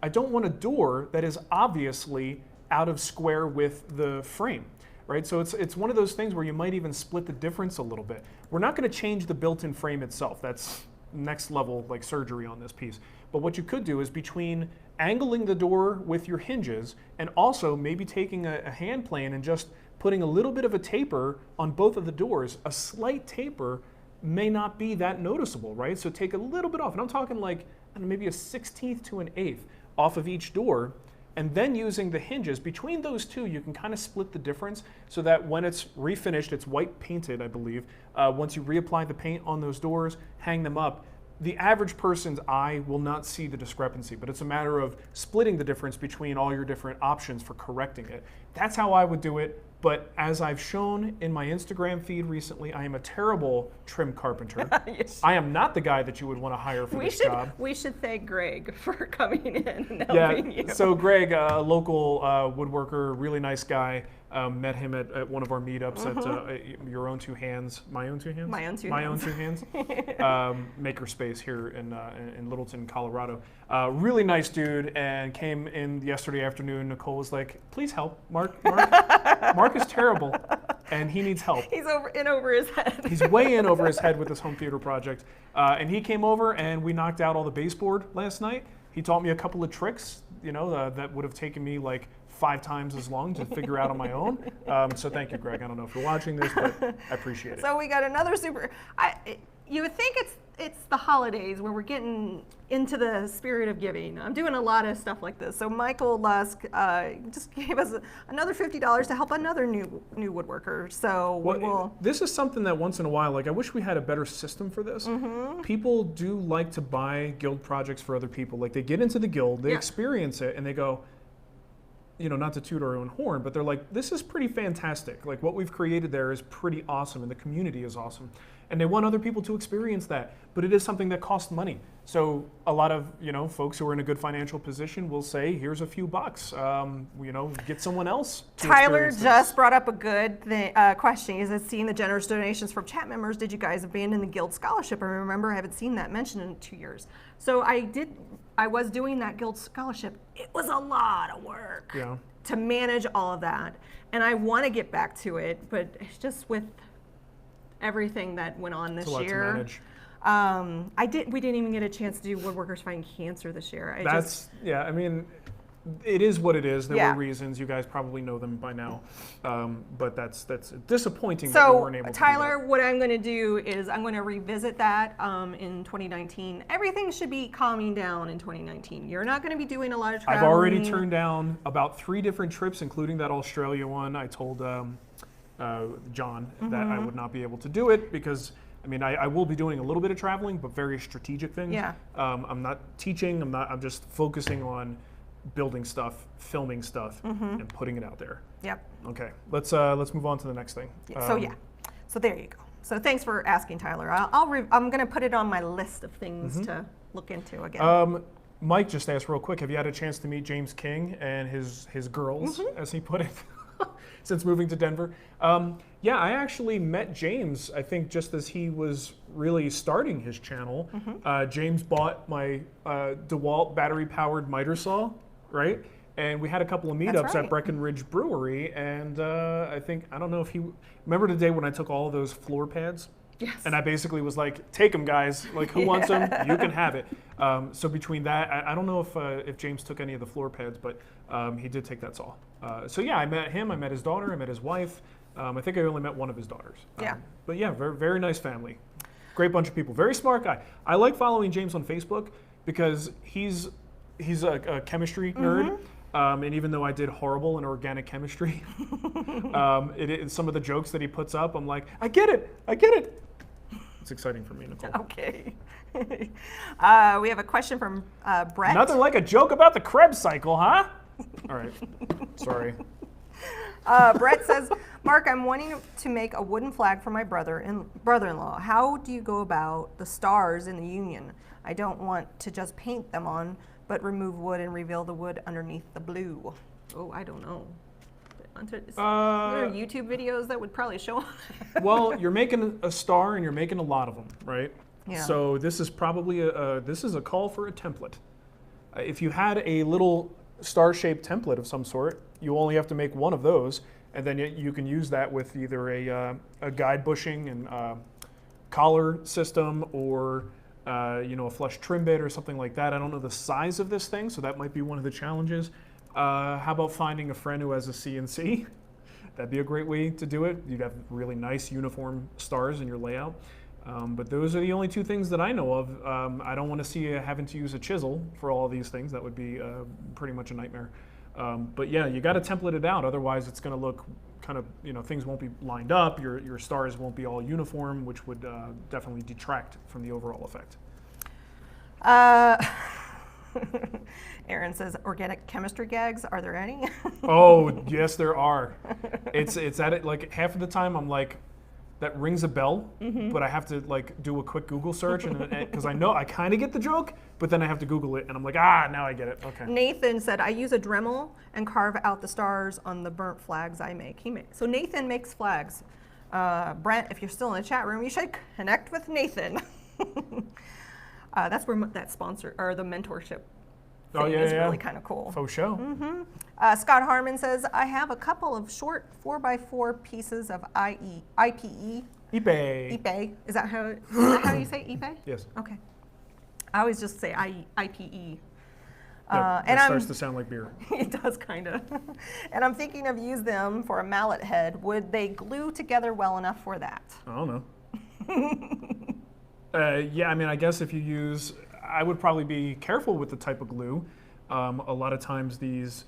a door that is obviously out of square with the frame, right? So it's one of those things where you might even split the difference a little bit. We're not going to change the built-in frame itself. That's next level like surgery on this piece. But what you could do is between angling the door with your hinges and also maybe taking a hand plane and just putting a little bit of a taper on both of the doors, a slight taper may not be that noticeable, right? So take a little bit off, and I'm talking like maybe a 1/16 to an 1/8 off of each door, and then using the hinges. Between those two, you can kind of split the difference so that when it's refinished, it's white painted, I believe. Once you reapply the paint on those doors, hang them up, the average person's eye will not see the discrepancy, but it's a matter of splitting the difference between all your different options for correcting it. That's how I would do it, but as I've shown in my Instagram feed recently, I am a terrible trim carpenter. Yes. I am not the guy that you would want to hire for this job. We should thank Greg for coming in and helping you. So Greg, a local woodworker, really nice guy. Met him at one of our meetups at Your Own Two Hands, My Own Two Hands? My Own Two My Hands. Own Two Hands. Makerspace here in Littleton, Colorado. Really nice dude, and came in yesterday afternoon. Nicole was like, please help, Mark is terrible, and he needs help. He's over his head. He's way in over his head with this home theater project. And he came over and we knocked out all the baseboard last night. He taught me a couple of tricks, that would have taken me like 5 times as long to figure out on my own. So thank you, Greg. I don't know if you're watching this, but I appreciate it. So we got another you would think it's the holidays where we're getting into the spirit of giving. I'm doing a lot of stuff like this. So Michael Lusk just gave us another $50 to help another new woodworker. So this is something that once in a while, like, I wish we had a better system for this. People do like to buy guild projects for other people. Like, they get into the guild, they experience it, and they go, not to toot our own horn, but they're like, this is pretty fantastic. Like, what we've created there is pretty awesome, and the community is awesome. And they want other people to experience that, but it is something that costs money. So a lot of, folks who are in a good financial position will say, here's a few bucks, get someone else to Tyler experience just this. brought up a good question. He says, seeing the generous donations from chat members, did you guys abandon the guild scholarship? I remember I haven't seen that mentioned in 2 years. So I was doing that guild scholarship. It was a lot of work to manage all of that. And I want to get back to it, but it's just with everything that went on this year. To manage. We didn't even get a chance to do Woodworkers Fighting Cancer this year. it is what it is. There Yeah. were reasons. You guys probably know them by now. But that's disappointing that we weren't able to do Tyler, that. what I'm going to do is I'm going to revisit that in 2019. Everything should be calming down in 2019. You're not going to be doing a lot of traveling. I've already turned down about 3 different trips, including that Australia one. I told John that I would not be able to do it because, I mean, I will be doing a little bit of traveling, but very strategic things. Yeah. I'm not teaching. I'm just focusing on building stuff, filming stuff, and putting it out there. Yep. Okay, let's move on to the next thing. So there you go. So thanks for asking, Tyler. I'm going to put it on my list of things to look into again. Mike just asked real quick, have you had a chance to meet James King and his girls, as he put it, since moving to Denver? Yeah, I actually met James, I think just as he was really starting his channel. James bought my DeWalt battery-powered miter saw, right? And we had a couple of meetups at Breckenridge Brewery, and I don't know if he, remember the day when I took all of those floor pads? Yes. And I basically was like, take them, guys. Like, who wants them? You can have it. So between that, I don't know if James took any of the floor pads, but he did take that saw. So yeah, I met him. I met his daughter. I met his wife. I think I only met one of his daughters. Yeah. But yeah, very, very nice family. Great bunch of people. Very smart guy. I like following James on Facebook because he's a chemistry nerd. And even though I did horrible in organic chemistry, some of the jokes that he puts up, I'm like, I get it. It's exciting for me, Nicole. Okay. We have a question from Brett. Nothing like a joke about the Krebs cycle, huh? All right. Sorry. Brett says, Mark, I'm wanting to make a wooden flag for my brother-in-law. How do you go about the stars in the Union? I don't want to just paint them on, but remove wood and reveal the wood underneath the blue. Oh, I don't know. There are YouTube videos that would probably show. Well, you're making a star and you're making a lot of them, right? Yeah. So this is probably this is a call for a template. If you had a little star-shaped template of some sort, you only have to make one of those, and then you can use that with either a guide bushing and collar system, or a flush trim bit or something like that. I don't know the size of this thing, so that might be one of the challenges. How about finding a friend who has a CNC? That'd be a great way to do it. You'd have really nice uniform stars in your layout. But those are the only 2 things that I know of. I don't want to see you having to use a chisel for all of these things. That would be pretty much a nightmare. But yeah, you got to template it out. Otherwise, it's going to look kind of, things won't be lined up. Your stars won't be all uniform, which would definitely detract from the overall effect. Aaron says, organic chemistry gags, are there any? Oh, yes, there are. It's at it, like, half of the time I'm like, that rings a bell, but I have to like do a quick Google search, and because I know I kind of get the joke, but then I have to Google it, and I'm like, now I get it. Okay. Nathan said, I use a Dremel and carve out the stars on the burnt flags I make. So Nathan makes flags. Brent, if you're still in the chat room, you should connect with Nathan. That's where that sponsor or the mentorship thing is really kind of cool. Faux show. Scott Harmon says, I have a couple of short 4x4 pieces of IPE. Ipe. Is that how you say Ipe? Yes. Okay. I always just say IPE. It starts to sound like beer. It does, kind of. And I'm thinking of use them for a mallet head. Would they glue together well enough for that? I don't know. Yeah, I mean, I guess if you use, I would probably be careful with the type of glue. A lot of times these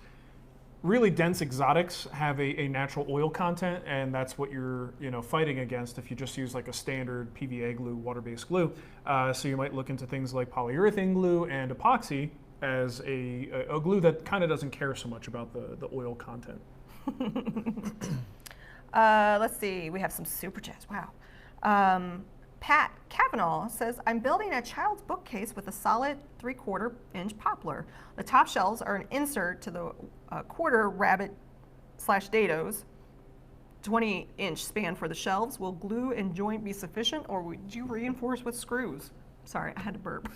really dense exotics have a natural oil content, and that's what you're fighting against if you just use like a standard PVA glue, water-based glue. So you might look into things like polyurethane glue and epoxy as a glue that kind of doesn't care so much about the oil content. Let's see, we have some super chats. Wow. Pat Kavanaugh says, I'm building a child's bookcase with a solid 3/4 inch poplar. The top shelves are an insert to the quarter rabbit / dados. 20-inch span for the shelves. Will glue and joint be sufficient, or would you reinforce with screws? Sorry, I had to burp.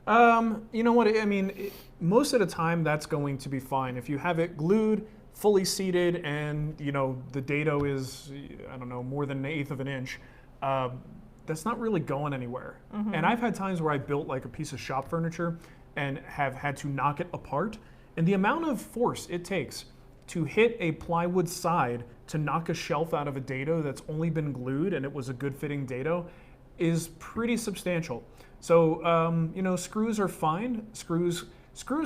You know what, I mean, most of the time that's going to be fine. If you have it glued, fully seated, and the dado is, I don't know, more than 1/8 of an inch, that's not really going anywhere. And I've had times where I built like a piece of shop furniture and have had to knock it apart. And the amount of force it takes to hit a plywood side to knock a shelf out of a dado that's only been glued and it was a good fitting dado is pretty substantial. So, you know, screws are fine. Screws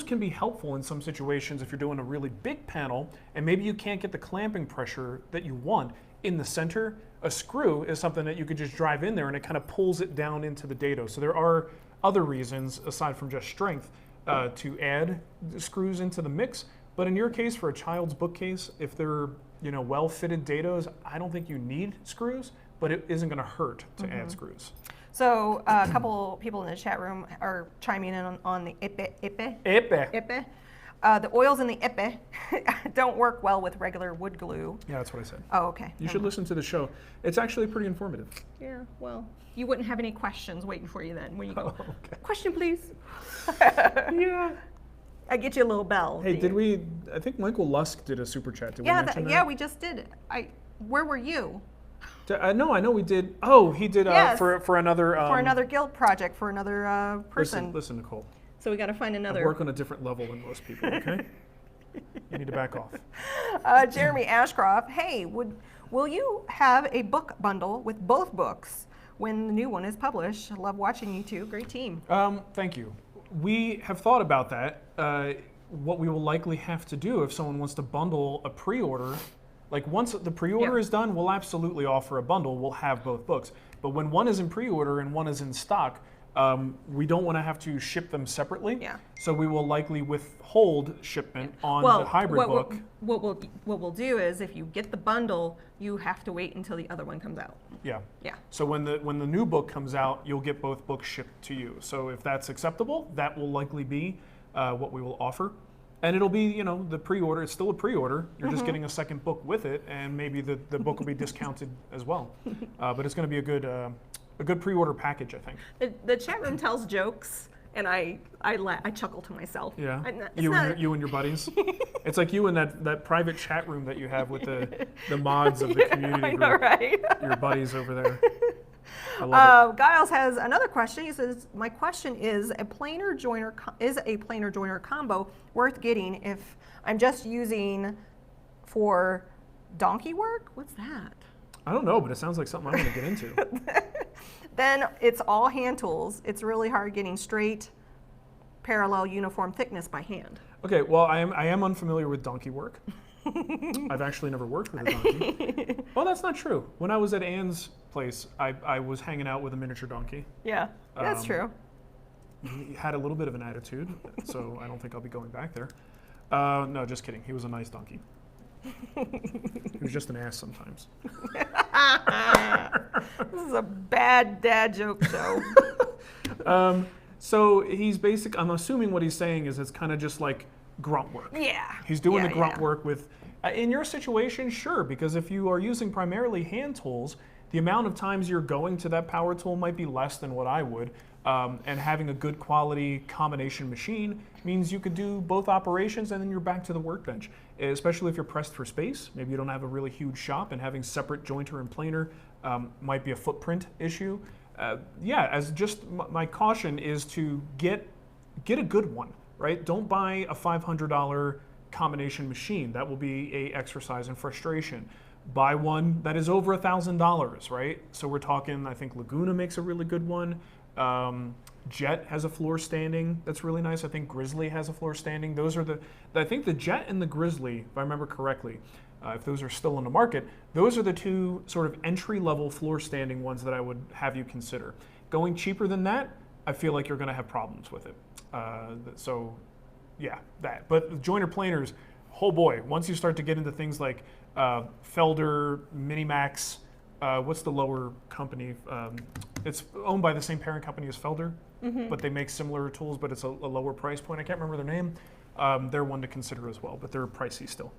can be helpful in some situations if you're doing a really big panel and maybe you can't get the clamping pressure that you want in the center. A screw is something that you could just drive in there and it kind of pulls it down into the dado. So there are other reasons aside from just strength to add the screws into the mix. But in your case, for a child's bookcase, if they're, you know, well-fitted dados, I don't think you need screws, but it isn't going to hurt to add screws. So a couple people in the chat room are chiming in on the ipe. The oils in the ipe don't work well with regular wood glue. Yeah, that's what I said. Oh, okay. You should listen to the show. It's actually pretty informative. Yeah, well, you wouldn't have any questions waiting for you then when you go, Okay. question please. Yeah. I get you a little bell. Hey, did we, I think Michael Lusk did a super chat. Did we mention that? Yeah, we just did. Where were you? No, I know we did. Oh, he did Yes. for another... For another guild project, for another person. Listen, Nicole. So we got to find another. I work on a different level than most people, okay? You need to back off. Jeremy Ashcroft, hey, will you have a book bundle with both books when the new one is published? I love watching you two. Great team. Thank you. We have thought about that. What we will likely have to do if someone wants to bundle a pre-order, like once the pre-order is done, we'll absolutely offer a bundle. We'll have both books. But when one is in pre-order and one is in stock, we don't want to have to ship them separately. Yeah. So we will likely withhold shipment on the hybrid book. What we'll do is if you get the bundle, you have to wait until the other one comes out. Yeah. Yeah. So when the new book comes out, you'll get both books shipped to you. So if that's acceptable, that will likely be what we will offer. And it'll be, you know, the pre-order. It's still a pre-order. You're just getting a second book with it, and maybe the book will be discounted as well. But it's going to be a good pre-order package, I think. The chat room tells jokes, and I chuckle to myself. Yeah. You and your buddies. It's like you in that private chat room that you have with the mods of the community I group. know, right? Your buddies over there. I love it. Giles has another question. He says, "My question is: a planar joiner combo worth getting if I'm just using for donkey work? What's that?" I don't know, but it sounds like something I'm going to get into. Then it's all hand tools. It's really hard getting straight, parallel, uniform thickness by hand. Okay, well, I am unfamiliar with donkey work. I've actually never worked with a donkey. Well, that's not true. When I was at Anne's place, I was hanging out with a miniature donkey. Yeah, that's true. He had a little bit of an attitude, so I don't think I'll be going back there. No, just kidding. He was a nice donkey. He was just an ass sometimes. This is a bad dad joke show. So he's I'm assuming what he's saying is it's kind of just like grunt work. Yeah. He's doing the grunt work with, in your situation, sure, because if you are using primarily hand tools, the amount of times you're going to that power tool might be less than what I would. And having a good quality combination machine means you could do both operations and then you're back to the workbench. Especially if you're pressed for space, maybe you don't have a really huge shop and having separate jointer and planer might be a footprint issue. Yeah, as just my caution is to get a good one, right? Don't buy a $500 combination machine. That will be a exercise in frustration. Buy one that is over $1,000, right? So we're talking, I think Laguna makes a really good one. Jet has a floor standing that's really nice. I think Grizzly has a floor standing. Those are I think the Jet and the Grizzly, if I remember correctly, if those are still on the market, those are the two sort of entry-level floor standing ones that I would have you consider. Going cheaper than that, I feel like you're going to have problems with it. So, yeah, that. But joiner planers, oh boy, once you start to get into things like Felder, Minimax, what's the lower company? It's owned by the same parent company as Felder, but they make similar tools, but it's a lower price point. I can't remember their name. They're one to consider as well, but they're pricey still.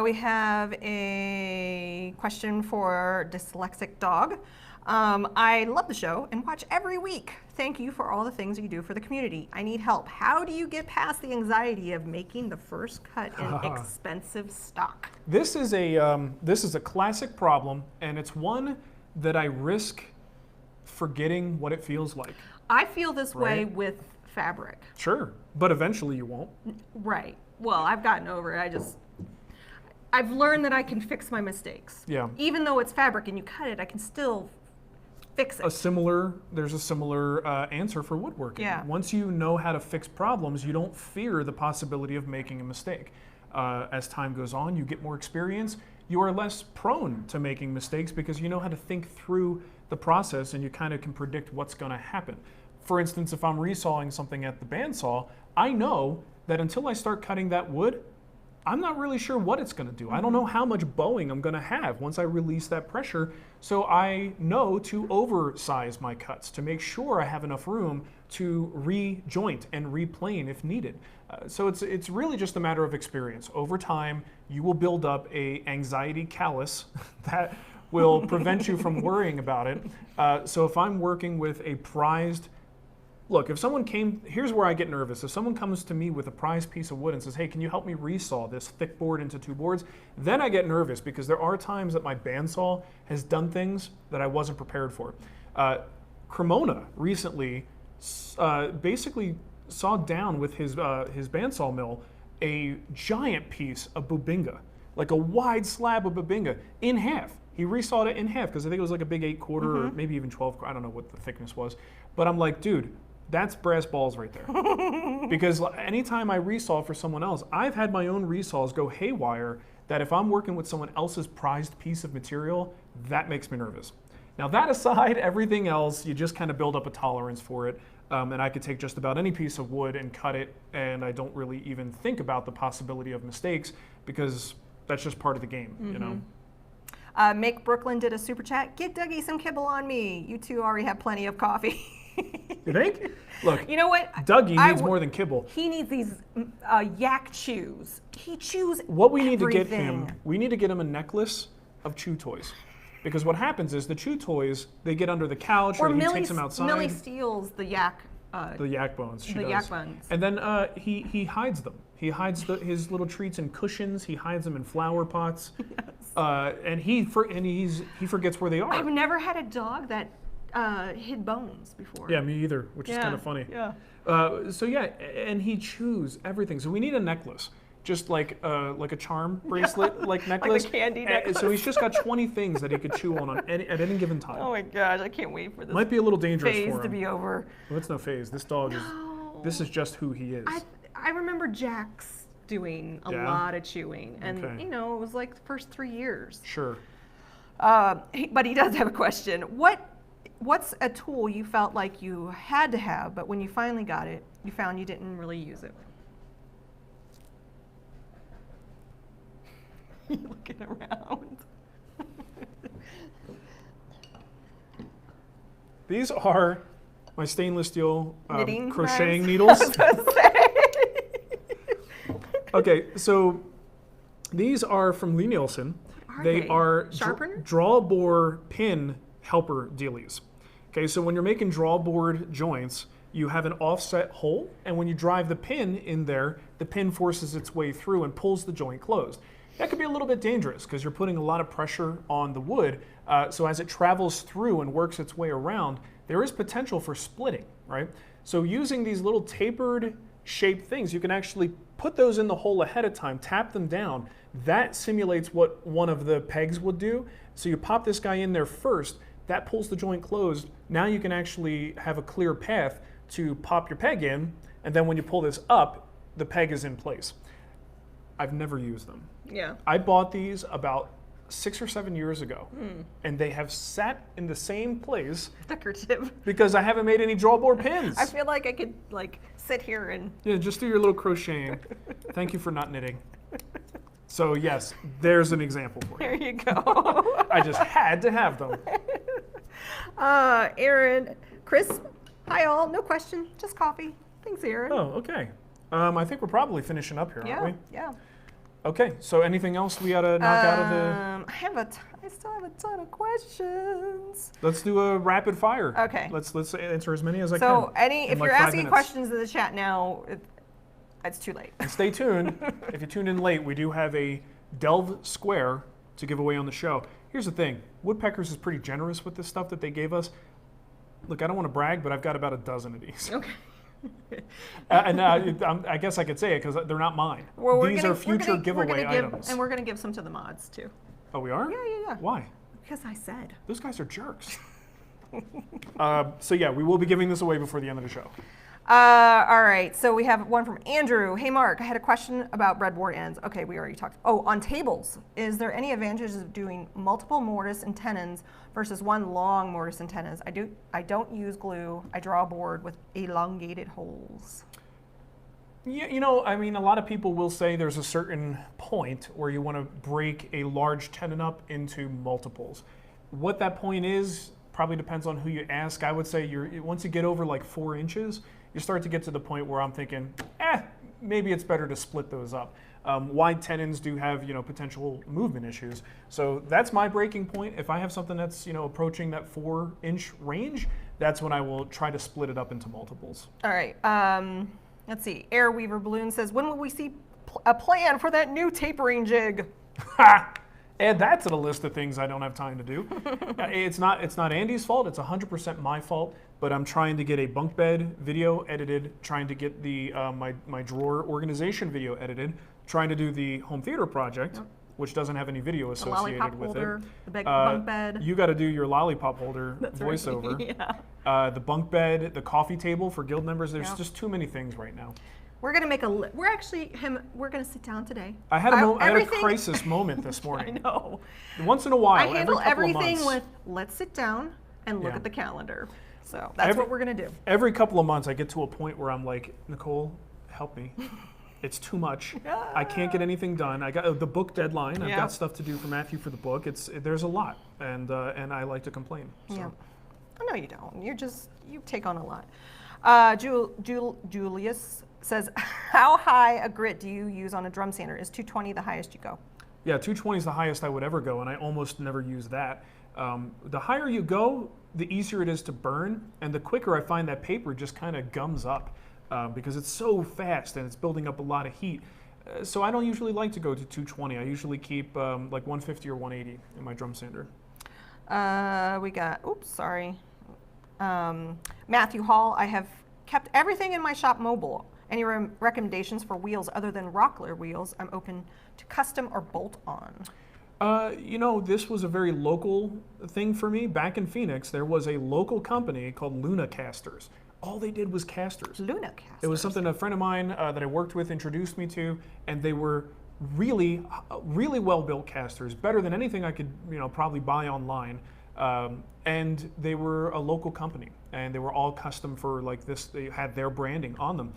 We have a question for Dyslexic Dog. I love the show and watch every week. Thank you for all the things you do for the community. I need help. How do you get past the anxiety of making the first cut in expensive stock? This is a classic problem, and it's one that I risk forgetting what it feels like. I feel this way with fabric. Sure, but eventually you won't. Right. Well, I've gotten over it. I've learned that I can fix my mistakes. Yeah. Even though it's fabric and you cut it, I can still fix it. There's a similar answer for woodworking. Yeah. Once you know how to fix problems, you don't fear the possibility of making a mistake. As time goes on, you get more experience. You are less prone to making mistakes because you know how to think through the process and you kind of can predict what's going to happen. For instance, if I'm resawing something at the bandsaw, I know that until I start cutting that wood, I'm not really sure what it's going to do. I don't know how much bowing I'm going to have once I release that pressure. So I know to oversize my cuts to make sure I have enough room to rejoint and replane if needed. So it's really just a matter of experience. Over time, you will build up a anxiety callus that will prevent you from worrying about it. So if I'm working with a prized, look, if someone here's where I get nervous. If someone comes to me with a prized piece of wood and says, hey, can you help me resaw this thick board into 2 boards? Then I get nervous because there are times that my bandsaw has done things that I wasn't prepared for. Cremona recently basically sawed down with his bandsaw mill a giant piece of bubinga, like a wide slab of bubinga in half. He resawed it in half because I think it was like a big 8/4 or maybe even 12. I don't know what the thickness was, but I'm like, dude, that's brass balls right there. Because anytime I resaw for someone else, I've had my own resaws go haywire that if I'm working with someone else's prized piece of material, that makes me nervous. Now that aside, everything else, you just kind of build up a tolerance for it. And I could take just about any piece of wood and cut it, and I don't really even think about the possibility of mistakes because that's just part of the game, you know? Make Brooklyn did a super chat. Get Dougie some kibble on me. You two already have plenty of coffee. You think? Look, you know what? Dougie needs more than kibble. He needs these yak chews. He chews What we everything. need to get him, we need to get him a necklace of chew toys. Because what happens is the chew toys, they get under the couch or he takes them outside. Millie steals the yak. The yak bones, she does. Yak bones. And then he hides them. He hides his little treats in cushions. He hides them in flower pots. Yes. And he forgets where they are. I've never had a dog that hid bones before. Yeah, me either, which is kind of funny. Yeah. So yeah, and he chews everything. So we need a necklace. Just like a charm bracelet, like necklace. Like a candy necklace. So he's just got 20 things that he could chew on at any given time. Oh my gosh, I can't wait for this. Might be a little dangerous phase for him. to be over. Well, it's no phase. This dog this is just who he is. I remember Jax doing a lot of chewing, and you know, it was like the first 3 years. Sure. But he does have a question. What's a tool you felt like you had to have, but when you finally got it, you found you didn't really use it? Looking around. These are my stainless steel crocheting knives. needles. Okay, so these are from Lee Nielsen. They are sharpener? draw bore pin helper dealies. Okay, so when you're making draw board joints, you have an offset hole, and when you drive the pin in there, the pin forces its way through and pulls the joint closed. That could be a little bit dangerous because you're putting a lot of pressure on the wood. So as it travels through and works its way around, there is potential for splitting, right? So using these little tapered shaped things, you can actually put those in the hole ahead of time, tap them down. That simulates what one of the pegs would do. So you pop this guy in there first, that pulls the joint closed. Now you can actually have a clear path to pop your peg in, and then when you pull this up, the peg is in place. I've never used them. Yeah. I bought these about 6 or 7 years ago, and they have sat in the same place Decorative. because I haven't made any drawboard pins. I feel like I could sit here and just do your little crocheting. Thank you for not knitting. So yes, there's an example for you. there you go. I just had to have them. Aaron, Chris, hi all. No question, just coffee. Thanks, Aaron. Oh, okay. I think we're probably finishing up here, aren't we? Yeah. Okay, so anything else we gotta knock out of the... I still have a ton of questions. Let's do a rapid fire. Okay. Let's answer as many as I can. So if like you're 5 asking minutes. questions in the chat now, it's too late. And stay tuned. If you tuned in late, we do have a Delve Square to give away on the show. Here's the thing. Woodpeckers is pretty generous with this stuff that they gave us. Look, I don't want to brag, but I've got about a dozen of these. Okay. I guess I could say it because they're not mine. Well, These are future giveaway items. And we're going to give some to the mods, too. Oh, we are? Yeah. Why? Because I said. Those guys are jerks. So yeah, we will be giving this away before the end of the show. All right, so we have one from Andrew. Hey, Mark, I had a question about breadboard ends. Okay, we already talked. Oh, on tables, is there any advantages of doing multiple mortise and tenons versus one long mortise and tenons? I don't use glue. I draw a board with elongated holes. Yeah, you know, I mean, a lot of people will say there's a certain point where you want to break a large tenon up into multiples. What that point is probably depends on who you ask. I would say once you get over like 4 inches, you start to get to the point where I'm thinking, maybe it's better to split those up. Wide tenons do have, potential movement issues. So that's my breaking point. If I have something that's, approaching that 4-inch range, that's when I will try to split it up into multiples. All right. Let's see. Airweaver Balloon says, when will we see a plan for that new tapering jig? Add that to the list of things I don't have time to do. It's not Andy's fault. It's 100% my fault. But I'm trying to get a bunk bed video edited, trying to get the my drawer organization video edited, trying to do the home theater project, which doesn't have any video associated with holder, it. The bunk bed. You got to do your lollipop holder That's voiceover. Right. Yeah. The bunk bed, the coffee table for guild members. There's just too many things right now. We're gonna make a. We're gonna sit down today. I had a crisis moment this morning. I know. Once in a while, I handle every couple everything of months, with let's sit down and look at the calendar. So that's what we're gonna do. Every couple of months, I get to a point where I'm like, Nicole, help me. It's too much. I can't get anything done. I got the book deadline. I've got stuff to do for Matthew for the book. There's a lot, and I like to complain. So. Yeah. Oh, no, you don't. You take on a lot. Julius says, how high a grit do you use on a drum sander? Is 220 the highest you go? Yeah, 220 is the highest I would ever go, and I almost never use that. The higher you go, the easier it is to burn, and the quicker I find that paper just kind of gums up because it's so fast and it's building up a lot of heat. So I don't usually like to go to 220. I usually keep like 150 or 180 in my drum sander. We got, Matthew Hall, I have kept everything in my shop mobile. Any recommendations for wheels other than Rockler wheels? I'm open to custom or bolt-on. This was a very local thing for me. Back in Phoenix, there was a local company called Luna Casters. All they did was casters. Luna Casters. It was something a friend of mine that I worked with introduced me to, and they were really, really well-built casters, better than anything I could, probably buy online. And they were a local company, and they were all custom for like this. They had their branding on them.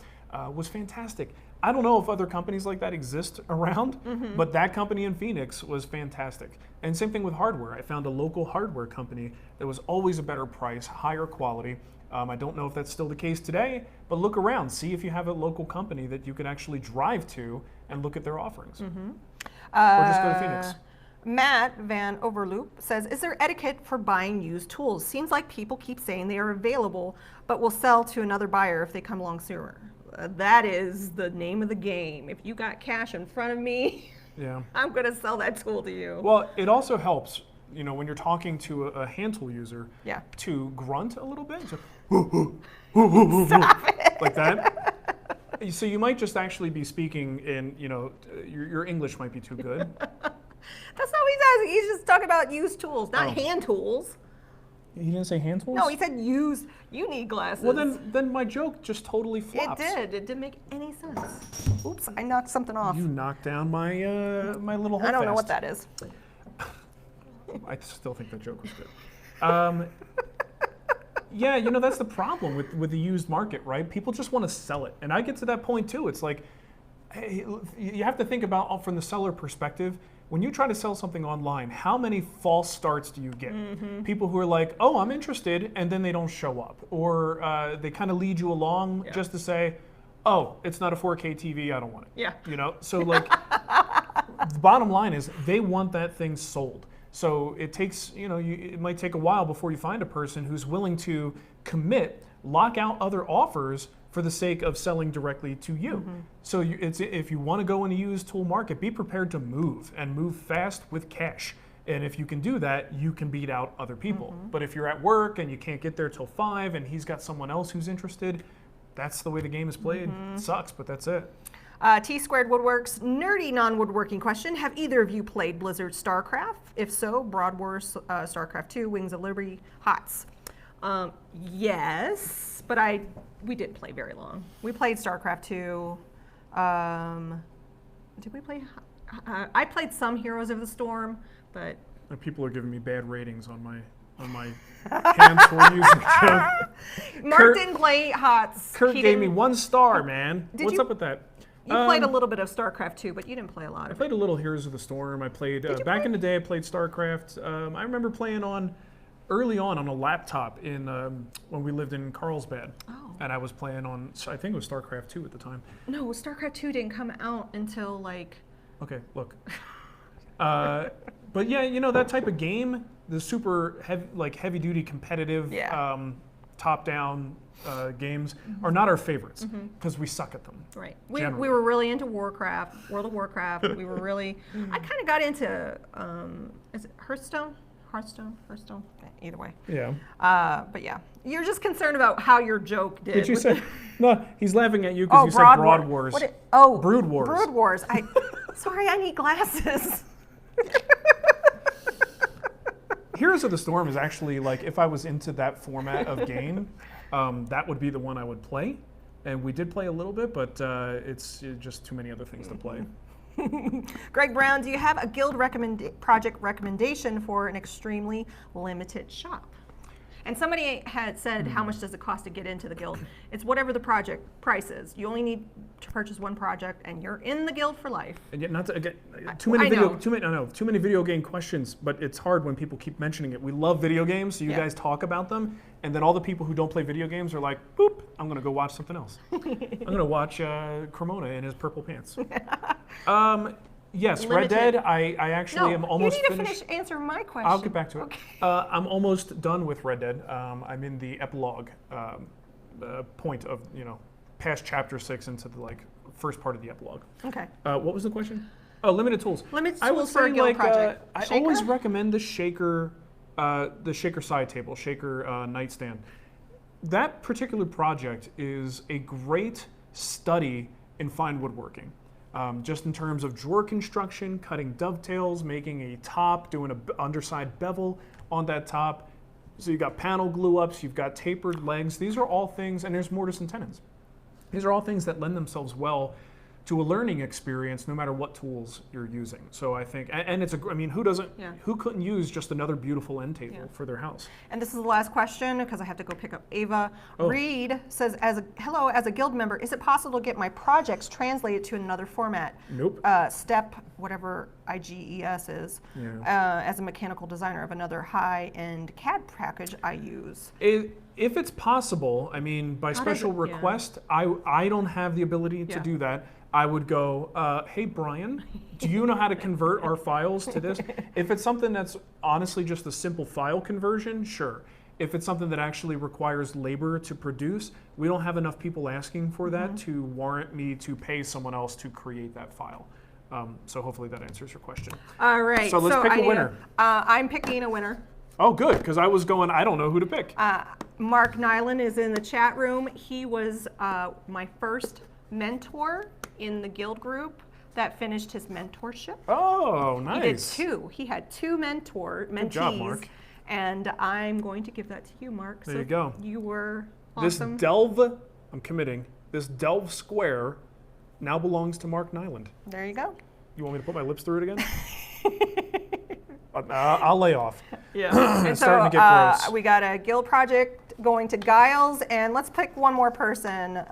Was fantastic. I don't know if other companies like that exist around, but that company in Phoenix was fantastic. And same thing with hardware. I found a local hardware company that was always a better price, higher quality. I don't know if that's still the case today, but look around, see if you have a local company that you can actually drive to and look at their offerings. Or just go to Phoenix. Matt Van Overloop says, is there etiquette for buying used tools? Seems like people keep saying they are available, but will sell to another buyer if they come along sooner. That is the name of the game. If you got cash in front of me, I'm going to sell that tool to you. Well, it also helps, when you're talking to a hand tool user, to grunt a little bit. So, Stop it. Like that. So you might just actually be speaking in, your English might be too good. That's not what he says. He's just talking about used tools, not hand tools. He didn't say hand tools? No, he said used. You need glasses. Well, then my joke just totally flops. It did. It didn't make any sense. Oops, I knocked something off. You knocked down my my little holdfast. I don't know what that is. I still think that joke was good. Yeah, that's the problem with the used market, right? People just want to sell it. And I get to that point too. It's like, hey, you have to think about from the seller perspective. When you try to sell something online, how many false starts do you get? People who are like, oh, I'm interested, and then they don't show up. Or they kind of lead you along just to say, oh, it's not a 4K TV, I don't want it. Yeah. So like, the bottom line is they want that thing sold. So it takes, it might take a while before you find a person who's willing to commit, lock out other offers for the sake of selling directly to you. So if you want to go in the used tool market, be prepared to move and move fast with cash. And if you can do that, you can beat out other people. But if you're at work and you can't get there till 5 and he's got someone else who's interested, that's the way the game is played. It sucks, but that's it. T Squared Woodworks, nerdy non-woodworking question. Have either of you played Blizzard StarCraft? If so, Broad Wars, StarCraft 2, Wings of Liberty, HOTS. Yes, but we didn't play very long. We played StarCraft 2. Did we play? I played some Heroes of the Storm, but people are giving me bad ratings on my hands for using. Marc didn't play HOTS. Kurt gave me 1 star, man. What's up with that? You played a little bit of StarCraft 2, but you didn't play a lot of it. I played a little Heroes of the Storm. I played back in the day. I played StarCraft. I remember playing early on a laptop in when we lived in Carlsbad. Oh. And I was playing on, I think it was StarCraft 2 at the time. No, StarCraft 2 didn't come out until like. Okay, look. But yeah, that type of game, the super heavy duty competitive top-down games are not our favorites because we suck at them. Right. We were really into World of Warcraft. We were really. I kind of got into. Is it Hearthstone? Either way. Yeah. But yeah, you're just concerned about how your joke did. Did you say? No, he's laughing at you because you said Broad Wars. Brood Wars. Brood Wars. Sorry, I need glasses. Heroes of the Storm is actually if I was into that format of game, that would be the one I would play. And we did play a little bit, but it's just too many other things to play. Greg Brown, do you have a guild project recommendation for an extremely limited shop? And somebody had said, how much does it cost to get into the guild? It's whatever the project price is. You only need to purchase one project, and you're in the guild for life. And yet, not to again, too many video game questions. But it's hard when people keep mentioning it. We love video games, so you guys talk about them, and then all the people who don't play video games are like, "Boop! I'm going to go watch something else. I'm going to watch Cremona in his purple pants." Yes, Red Dead. I actually am almost finished. You need to finish answering my question. I'll get back to it. Okay. I'm almost done with Red Dead. I'm in the epilogue point of past chapter 6 into the first part of the epilogue. Okay. What was the question? Oh, limited tools. Limited tools for a guild project. I always recommend the shaker side table, shaker nightstand. That particular project is a great study in fine woodworking. Just in terms of drawer construction, cutting dovetails, making a top, doing an underside bevel on that top. So you've got panel glue ups, you've got tapered legs. These are all things, and there's mortise and tenons. These are all things that lend themselves well to a learning experience, no matter what tools you're using. So I think, and it's who couldn't use just another beautiful end table for their house? And this is the last question because I have to go pick up Ava. Oh. Reed says, hello, as a guild member, is it possible to get my projects translated to another format? Nope. Step, whatever IGES is, as a mechanical designer of another high-end CAD package I use. If it's possible, by special request, I don't have the ability to do that. I would go, hey, Brian, do you know how to convert our files to this? If it's something that's honestly just a simple file conversion, sure. If it's something that actually requires labor to produce, we don't have enough people asking for that to warrant me to pay someone else to create that file. So hopefully that answers your question. All right. So let's pick a winner. I'm picking a winner. Oh, good, because I was going, I don't know who to pick. Marc Nylan is in the chat room. He was my first mentor in the guild group that finished his mentorship. Oh, nice. He had two mentees. Good job, Marc. And I'm going to give that to you, Marc. There you go. You were awesome. I'm committing, this delve square now belongs to Marc Nylan. There you go. You want me to put my lips through it again? I'll lay off. Yeah. It's starting to get gross. We got a guild project going to Giles, and let's pick one more person.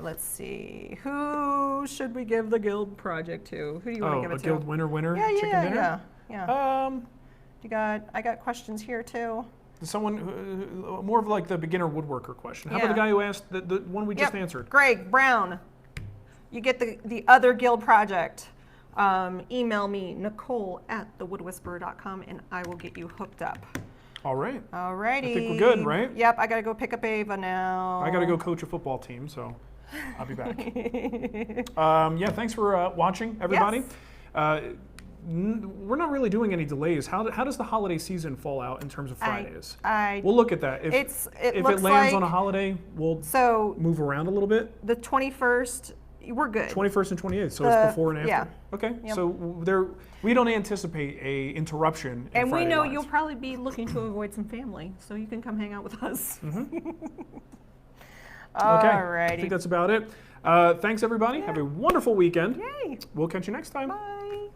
Let's see, who should we give the guild project to? Who do you want to give it to? Guild winner? Yeah. I got questions here too. Someone more of like the beginner woodworker question. How about the guy who asked the one we just answered? Greg Brown. You get the other guild project. Email me, Nicole@thewoodwhisperer.com, and I will get you hooked up. All right. All righty. I think we're good, right? Yep, I got to go pick up Ava now. I got to go coach a football team, so I'll be back. Thanks for watching, everybody. Yes. we're not really doing any delays. How does the holiday season fall out in terms of Fridays? We'll look at that. If it lands like, on a holiday, we'll move around a little bit. The 21st, we're good. 21st and 28th, so it's before and after. Yeah. Okay, so we don't anticipate a interruption. And Friday we know lines. you'll probably be looking to avoid some family, so you can come hang out with us. Okay, Alrighty. I think that's about it. Thanks, everybody. Have a wonderful weekend. Yay. We'll catch you next time. Bye.